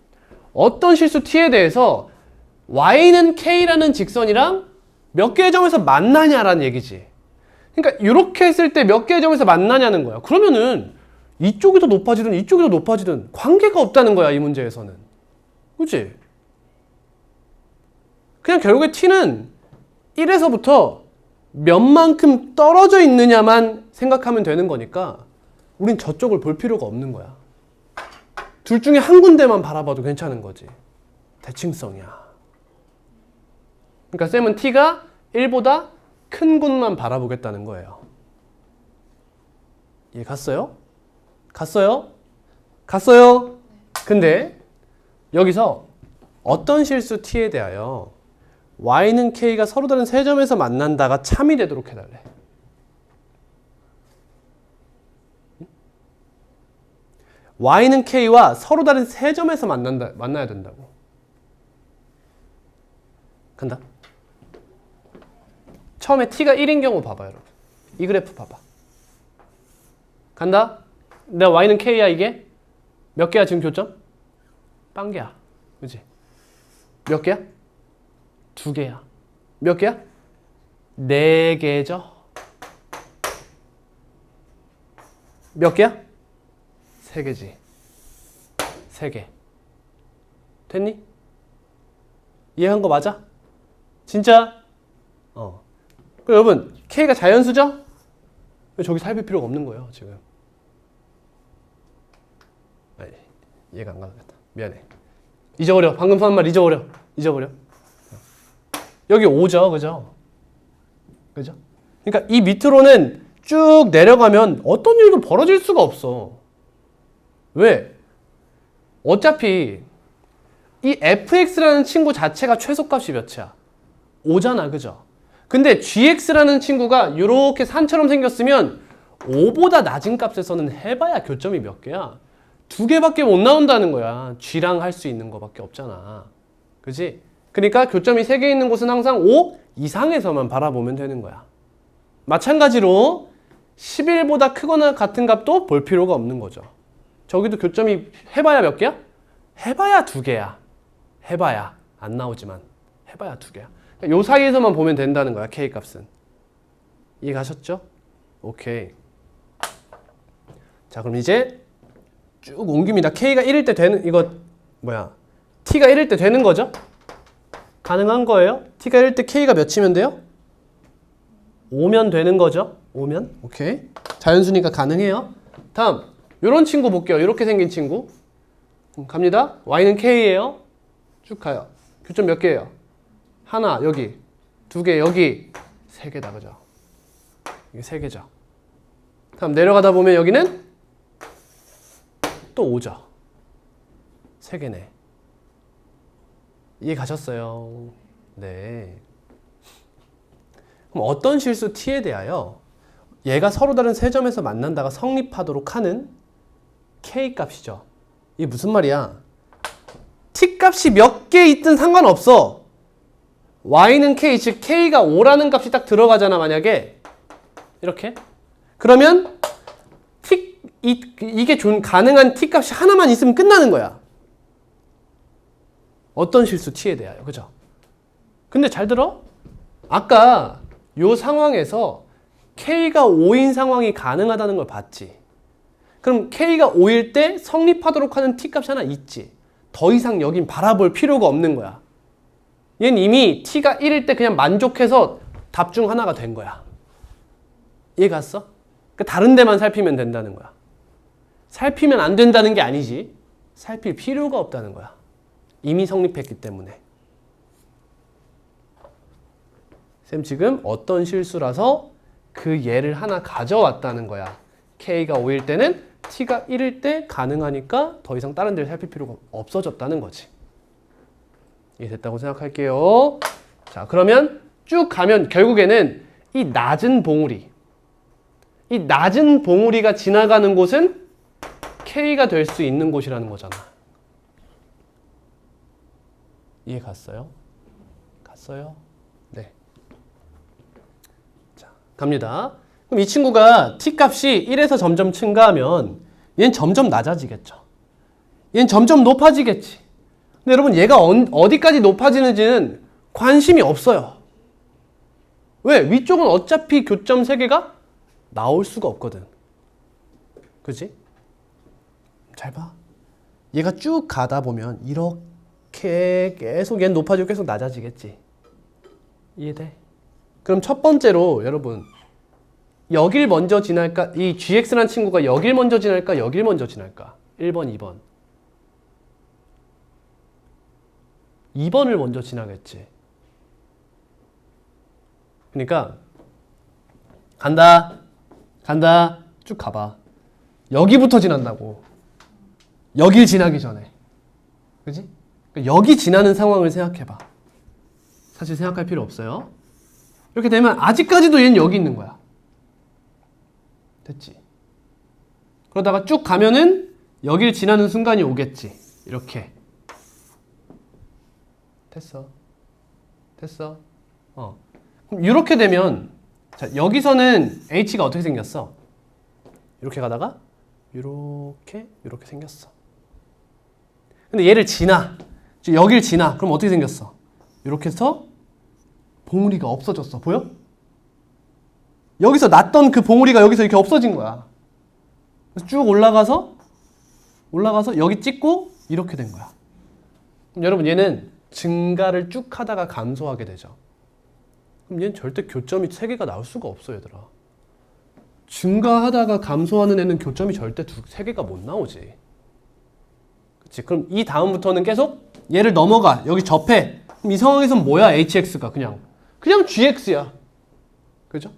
어떤 실수 T에 대해서 Y는 K라는 직선이랑 몇 개의 점에서 만나냐라는 얘기지. 그러니까 이렇게 했을 때 몇 개의 점에서 만나냐는 거야. 그러면은 이쪽이 더 높아지든 이쪽이 더 높아지든 관계가 없다는 거야, 이 문제에서는. 그치? 그냥 결국에 T는 1에서부터 몇만큼 떨어져 있느냐만 생각하면 되는 거니까 우린 저쪽을 볼 필요가 없는 거야. 둘 중에 한 군데만 바라봐도 괜찮은 거지. 대칭성이야. 그러니까 쌤은 T가 1보다 큰 곳만 바라보겠다는 거예요. 이해 갔어요? 갔어요? 갔어요? 근데 여기서 어떤 실수 T에 대하여 Y는 K가 서로 다른 세 점에서 만난다가 참이 되도록 해달래. Y는 K와 서로 다른 세 점에서 만나야 된다고. 간다. 처음에 T가 1인 경우 봐봐, 여러분. 이 그래프 봐봐. 간다. 내가 Y는 K야, 이게? 몇 개야, 지금 교점? 빵 개야. 그치? 몇 개야? 2개야. 몇 개야? 4개죠. 몇 개야? 3개지. 3개. 됐니? 이해한 거 맞아? 진짜? 그럼 여러분, K가 자연수죠? 저기 살필 필요가 없는 거예요, 지금. 아니, 이해가 안 가겠다. 미안해. 잊어버려. 방금 한 말 잊어버려. 여기 5죠, 그죠? 그죠? 그러니까 이 밑으로는 쭉 내려가면 어떤 일도 벌어질 수가 없어. 왜? 어차피 이 fx라는 친구 자체가 최소값이 몇이야? 5잖아, 그죠? 근데 gx라는 친구가 이렇게 산처럼 생겼으면 5보다 낮은 값에서는 해봐야 교점이 몇 개야? 2개밖에 못 나온다는 거야. g랑 할 수 있는 거밖에 없잖아. 그지? 그러니까 교점이 3개 있는 곳은 항상 5 이상에서만 바라보면 되는 거야. 마찬가지로 11보다 크거나 같은 값도 볼 필요가 없는 거죠. 저기도 교점이 해봐야 몇 개야? 해봐야 2개야. 해봐야. 안 나오지만 해봐야 2개야. 요 사이에서만 보면 된다는 거야, K 값은. 이해 가셨죠? 오케이. 자, 그럼 이제 쭉 옮깁니다. K가 1일 때 되는, T가 1일 때 되는 거죠? 가능한 거예요? T가 1일 때 K가 몇이면 돼요? 5면 되는 거죠? 5면? 오케이. 자연수니까 가능해요. 다음, 요런 친구 볼게요. 이렇게 생긴 친구. 갑니다. Y는 K예요. 쭉 가요. 교점 몇 개예요? 하나, 여기. 2개, 여기. 3개다, 그죠? 이게 3개죠. 다음 내려가다 보면 여기는 또 5죠. 3개네. 이해 가셨어요? 네. 그럼 어떤 실수 T에 대하여 얘가 서로 다른 세 점에서 만난다가 성립하도록 하는 K 값이죠. 이게 무슨 말이야? T 값이 몇 개 있든 상관없어. Y는 K, 즉 K가 5라는 값이 딱 들어가잖아, 만약에. 이렇게. 그러면 이게 가능한 T 값이 하나만 있으면 끝나는 거야. 어떤 실수 T에 대하여. 그죠? 근데 잘 들어? 아까 요 상황에서 K가 5인 상황이 가능하다는 걸 봤지. 그럼 K가 5일 때 성립하도록 하는 T 값이 하나 있지. 더 이상 여긴 바라볼 필요가 없는 거야. 얘는 이미 T가 1일 때 그냥 만족해서 답 중 하나가 된 거야. 이해 갔어? 그러니까 다른 데만 살피면 된다는 거야. 살피면 안 된다는 게 아니지. 살필 필요가 없다는 거야. 이미 성립했기 때문에. 쌤 지금 어떤 실수라서 그 예를 하나 가져왔다는 거야. K가 5일 때는 t가 1일 때 가능하니까 더 이상 다른 데를 살필 필요가 없어졌다는 거지. 이해됐다고 생각할게요. 자, 그러면 쭉 가면 결국에는 이 낮은 봉우리가 지나가는 곳은 K가 될 수 있는 곳이라는 거잖아. 이해 갔어요? 갔어요? 네. 자, 갑니다. 그럼 이 친구가 t 값이 1에서 점점 증가하면 얘는 점점 낮아지겠죠. 얘는 점점 높아지겠지. 근데 여러분 얘가 어디까지 높아지는지는 관심이 없어요. 왜? 위쪽은 어차피 교점 3개가 나올 수가 없거든. 그치? 잘 봐. 얘가 쭉 가다 보면 이렇게 계속 얘는 높아지고 계속 낮아지겠지. 이해돼? 그럼 첫 번째로 여러분 여길 먼저 지날까? 이 gx라는 친구가 여길 먼저 지날까? 여길 먼저 지날까? 1번, 2번. 2번을 먼저 지나겠지. 그러니까 간다 쭉 가봐. 여기부터 지난다고. 여길 지나기 전에. 그지? 그러니까 여기 지나는 상황을 생각해봐. 사실 생각할 필요 없어요. 이렇게 되면 아직까지도 얘는 여기 있는 거야. 됐지? 그러다가 쭉 가면은 여길 지나는 순간이 오겠지. 이렇게. 됐어. 그럼 이렇게 되면 자, 여기서는 h가 어떻게 생겼어? 이렇게 가다가 이렇게 생겼어. 근데 얘를 지나. 여길 지나. 그럼 어떻게 생겼어? 이렇게 해서 봉우리가 없어졌어. 보여? 여기서 났던 그 봉우리가 여기서 이렇게 없어진 거야. 그래서 쭉 올라가서 여기 찍고 이렇게 된 거야. 그럼 여러분 얘는 증가를 쭉 하다가 감소하게 되죠. 그럼 얘는 절대 교점이 3개가 나올 수가 없어, 얘들아. 증가하다가 감소하는 애는 교점이 절대 3개가 못 나오지. 그치? 그럼 이 다음부터는 계속 얘를 넘어가. 여기 접해. 그럼 이 상황에서는 뭐야, hx가? 그냥 gx야. 그죠?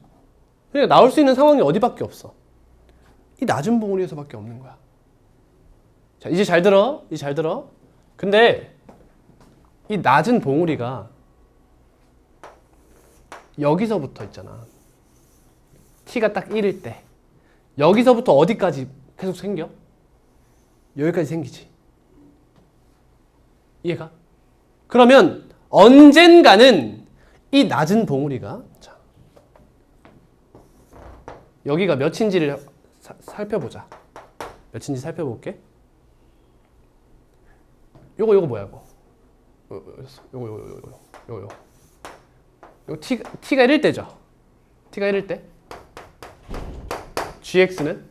그러니까 나올 수 있는 상황이 어디밖에 없어. 이 낮은 봉우리에서밖에 없는 거야. 자, 이제 잘 들어. 근데 이 낮은 봉우리가 여기서부터 있잖아. t가 딱 1일 때. 여기서부터 어디까지 계속 생겨? 여기까지 생기지. 이해가? 그러면 언젠가는 이 낮은 봉우리가 자, 여기가 몇인지를 살펴보자. 몇인지 살펴볼게. 요거 뭐야 이거? 요거 t가 1일 때죠. t가 1일 때 gx는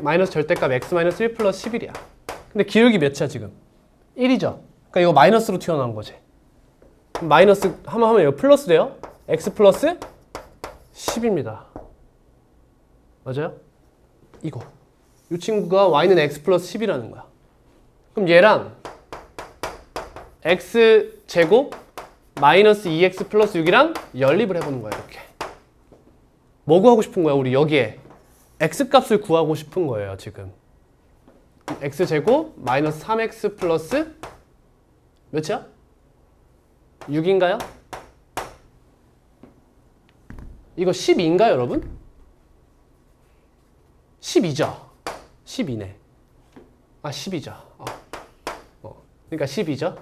마이너스 절대값 x 마이너스 1 플러스 11이야. 근데 기울기 몇이야 지금? 1이죠. 그러니까 이거 마이너스로 튀어나온 거지. 마이너스 하면 이거 플러스 돼요. x 플러스 10입니다. 맞아요? 이거. 이 친구가 y는 x 플러스 10이라는 거야. 그럼 얘랑 x 제곱 마이너스 2x 플러스 6이랑 연립을 해보는 거야. 이렇게. 뭐 구하고 싶은 거야? 우리 여기에 x 값을 구하고 싶은 거예요. 지금 x 제곱 마이너스 3x 플러스 몇이야? 6인가요? 이거 12인가요, 여러분? 12죠? 12네. 아, 12죠. 그러니까 12죠?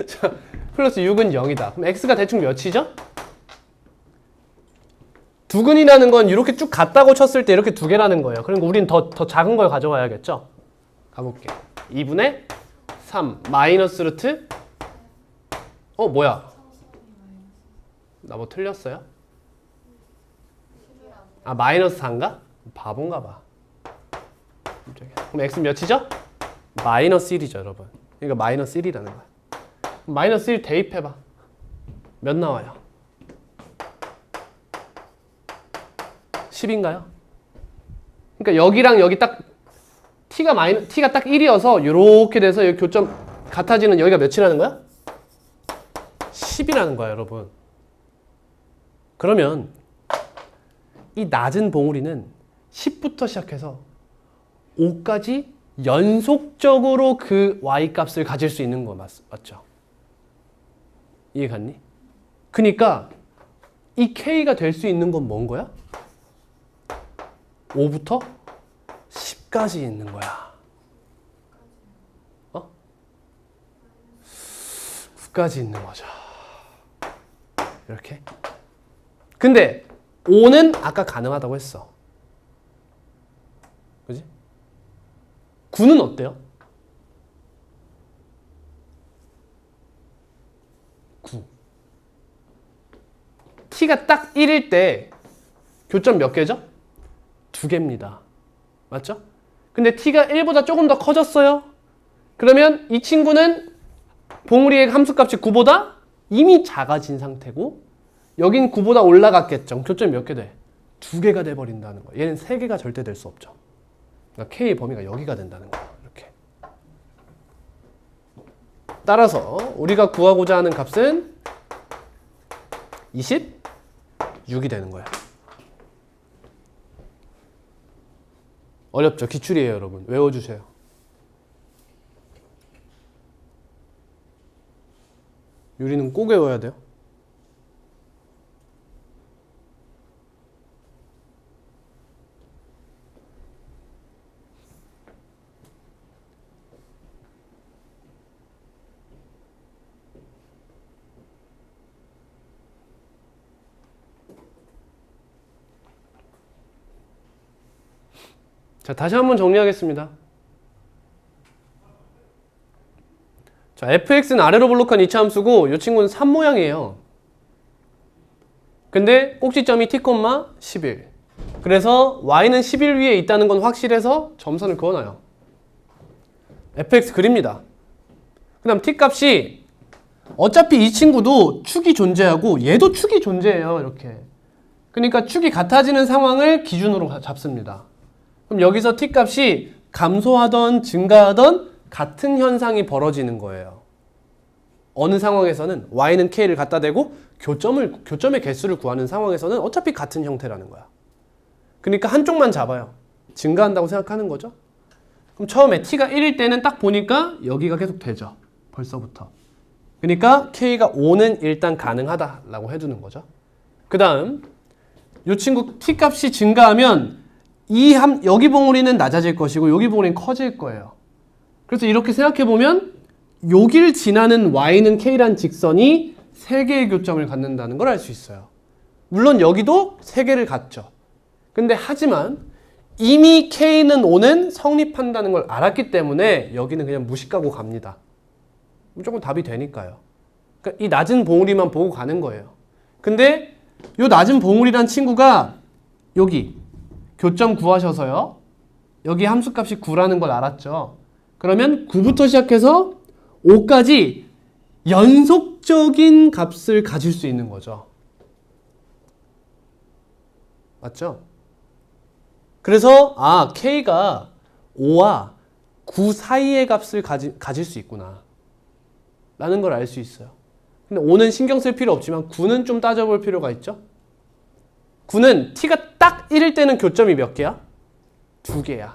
자, 플러스 6은 0이다. 그럼 x가 대충 몇이죠? 두근이라는 건 이렇게 쭉 갔다고 쳤을 때 이렇게 2개라는 거예요. 그러니까 우린 더 작은 걸 가져와야겠죠? 가볼게. 2분의 3 마이너스 루트 뭐야? 나 뭐 틀렸어요? 아, 마이너스 4인가? 바본가 봐. 그럼 x는 몇이죠? 마이너스 1이죠, 여러분. 그러니까 마이너스 1이라는 거야. 마이너스 1 대입해봐. 몇 나와요? 10인가요? 그러니까 여기랑 여기 딱 t가 딱 1이어서 이렇게 돼서 여기 교점 같아지는 여기가 몇이라는 거야? 10이라는 거야, 여러분. 그러면 이 낮은 봉우리는 10부터 시작해서 5까지 연속적으로 그 y-값을 가질 수 있는 거 맞죠? 이해 갔니? 그러니까 이 k가 될 수 있는 건 뭔 거야? 5부터 10까지 있는 거야. 9까지 있는 거죠. 이렇게. 근데 5는 아까 가능하다고 했어. 그지? 9는 어때요? 9. t가 딱 1일 때 교점 몇 개죠? 2개입니다. 맞죠? 근데 t가 1보다 조금 더 커졌어요. 그러면 이 친구는 봉우리의 함수값이 9보다 이미 작아진 상태고 여긴 9보다 올라갔겠죠. 교점이 몇 개 돼? 2개가 돼버린다는 거야. 얘는 3개가 절대 될 수 없죠. 그러니까 K의 범위가 여기가 된다는 거야. 이렇게. 따라서 우리가 구하고자 하는 값은 26이 되는 거야. 어렵죠? 기출이에요, 여러분. 외워주세요. 유리는 꼭 외워야 돼요. 자, 다시 한번 정리하겠습니다. 자, fx는 아래로 볼록한 이차함수고 이 친구는 3 모양이에요. 근데 꼭지점이 t, 11. 그래서 y는 11 위에 있다는 건 확실해서 점선을 그어놔요. fx 그립니다. 그 다음 t 값이 어차피 이 친구도 축이 존재하고 얘도 축이 존재해요. 이렇게. 그러니까 축이 같아지는 상황을 기준으로 잡습니다. 그럼 여기서 t 값이 감소하던 증가하던 같은 현상이 벌어지는 거예요. 어느 상황에서는 y는 k를 갖다 대고 교점의 개수를 구하는 상황에서는 어차피 같은 형태라는 거야. 그러니까 한쪽만 잡아요. 증가한다고 생각하는 거죠. 그럼 처음에 t가 1일 때는 딱 보니까 여기가 계속 되죠. 벌써부터. 그러니까 k가 5는 일단 가능하다라고 해두는 거죠. 그 다음 이 친구 t 값이 증가하면 여기 봉우리는 낮아질 것이고 여기 봉우리는 커질 거예요. 그래서 이렇게 생각해보면 여길 지나는 y는 k란 직선이 3개의 교점을 갖는다는 걸 알 수 있어요. 물론 여기도 3개를 갖죠. 근데 하지만 이미 k는 5는 성립한다는 걸 알았기 때문에 여기는 그냥 무식하고 갑니다. 무조건 답이 되니까요. 그러니까 이 낮은 봉우리만 보고 가는 거예요. 근데 이 낮은 봉우리란 친구가 여기 교점 구하셔서요. 여기 함수값이 9라는 걸 알았죠. 그러면 9부터 시작해서 5까지 연속적인 값을 가질 수 있는 거죠. 맞죠? 그래서 k가 5와 9 사이의 값을 가질 수 있구나 라는 걸 알 수 있어요. 근데 5는 신경 쓸 필요 없지만 9는 좀 따져볼 필요가 있죠. 9는 t가 딱 1일 때는 교점이 몇 개야? 2개야.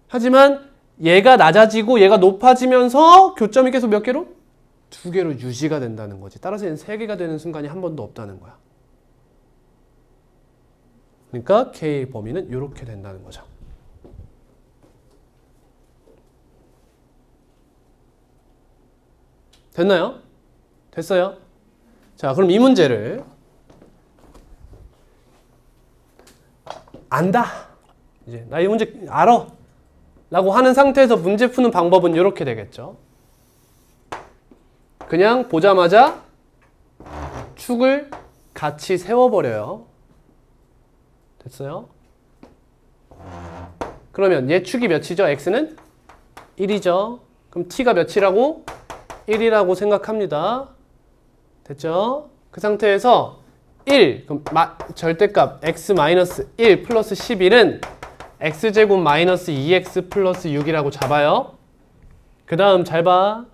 하지만 얘가 낮아지고 얘가 높아지면서 교점이 계속 몇 개로? 2개로 유지가 된다는 거지. 따라서 얘는 3개가 되는 순간이 한 번도 없다는 거야. 그러니까 K의 범위는 이렇게 된다는 거죠. 됐나요? 됐어요? 자, 그럼 이 문제를 안다. 이제 나 이 문제 알아. 라고 하는 상태에서 문제 푸는 방법은 이렇게 되겠죠. 그냥 보자마자 축을 같이 세워버려요. 됐어요? 그러면 얘 축이 몇이죠? x는 1이죠. 그럼 t가 몇이라고? 1이라고 생각합니다. 됐죠? 그 상태에서 1, 그럼 절대값 x-1 플러스 11은 x제곱 마이너스 2x 플러스 6이라고 잡아요. 그 다음 잘 봐.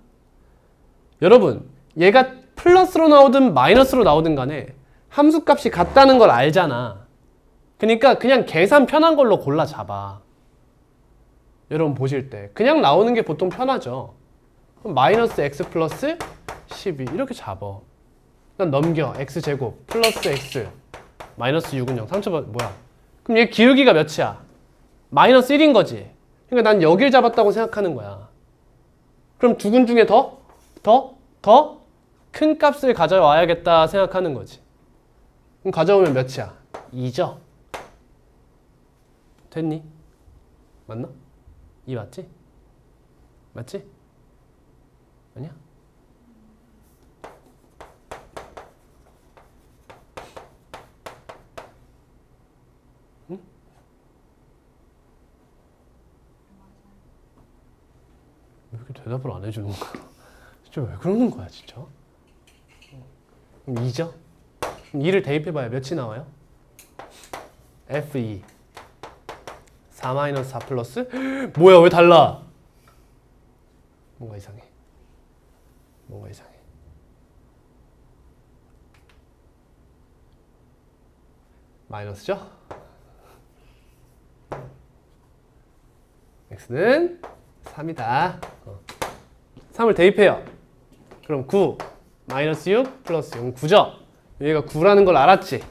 여러분, 얘가 플러스로 나오든 마이너스로 나오든 간에 함수값이 같다는 걸 알잖아. 그러니까 그냥 계산 편한 걸로 골라 잡아. 여러분 보실 때 그냥 나오는 게 보통 편하죠. 그럼 마이너스 x 플러스 12 이렇게 잡아. 그냥 넘겨. x제곱 플러스 x 마이너스 6은 0. 상처받 뭐야? 그럼 얘 기울기가 몇이야? 마이너스 1인 거지. 그러니까 난 여길 잡았다고 생각하는 거야. 그럼 두근 중에 더 큰 값을 가져와야겠다 생각하는 거지. 그럼 가져오면 몇이야? 2죠? 됐니? 맞나? 2 맞지? 맞지? 아니야? 응? 왜 이렇게 대답을 안 해주는 거야? 진짜 왜 그러는 거야 진짜? 그럼 2죠? 그럼 2를 대입해봐야 몇이 나와요? F2 4-4 플러스 뭐야 왜 달라? 뭔가 이상해. 뭔가 이상해. 마이너스죠? x는 3이다. 3을 대입해요. 그럼 9 마이너스 6 플러스 0 9죠? 얘가 9라는 걸 알았지?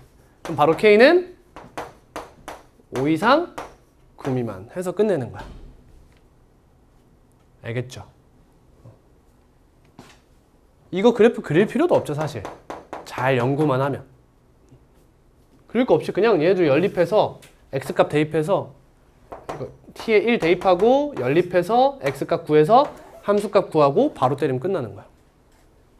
그럼 바로 k는 5 이상 9 미만 해서 끝내는 거야. 알겠죠? 이거 그래프 그릴 필요도 없죠 사실. 잘 연구만 하면. 그릴 거 없이 그냥 얘도 연립해서 x값 대입해서 t에 1 대입하고 연립해서 x값 구해서 함수값 구하고 바로 때리면 끝나는 거야.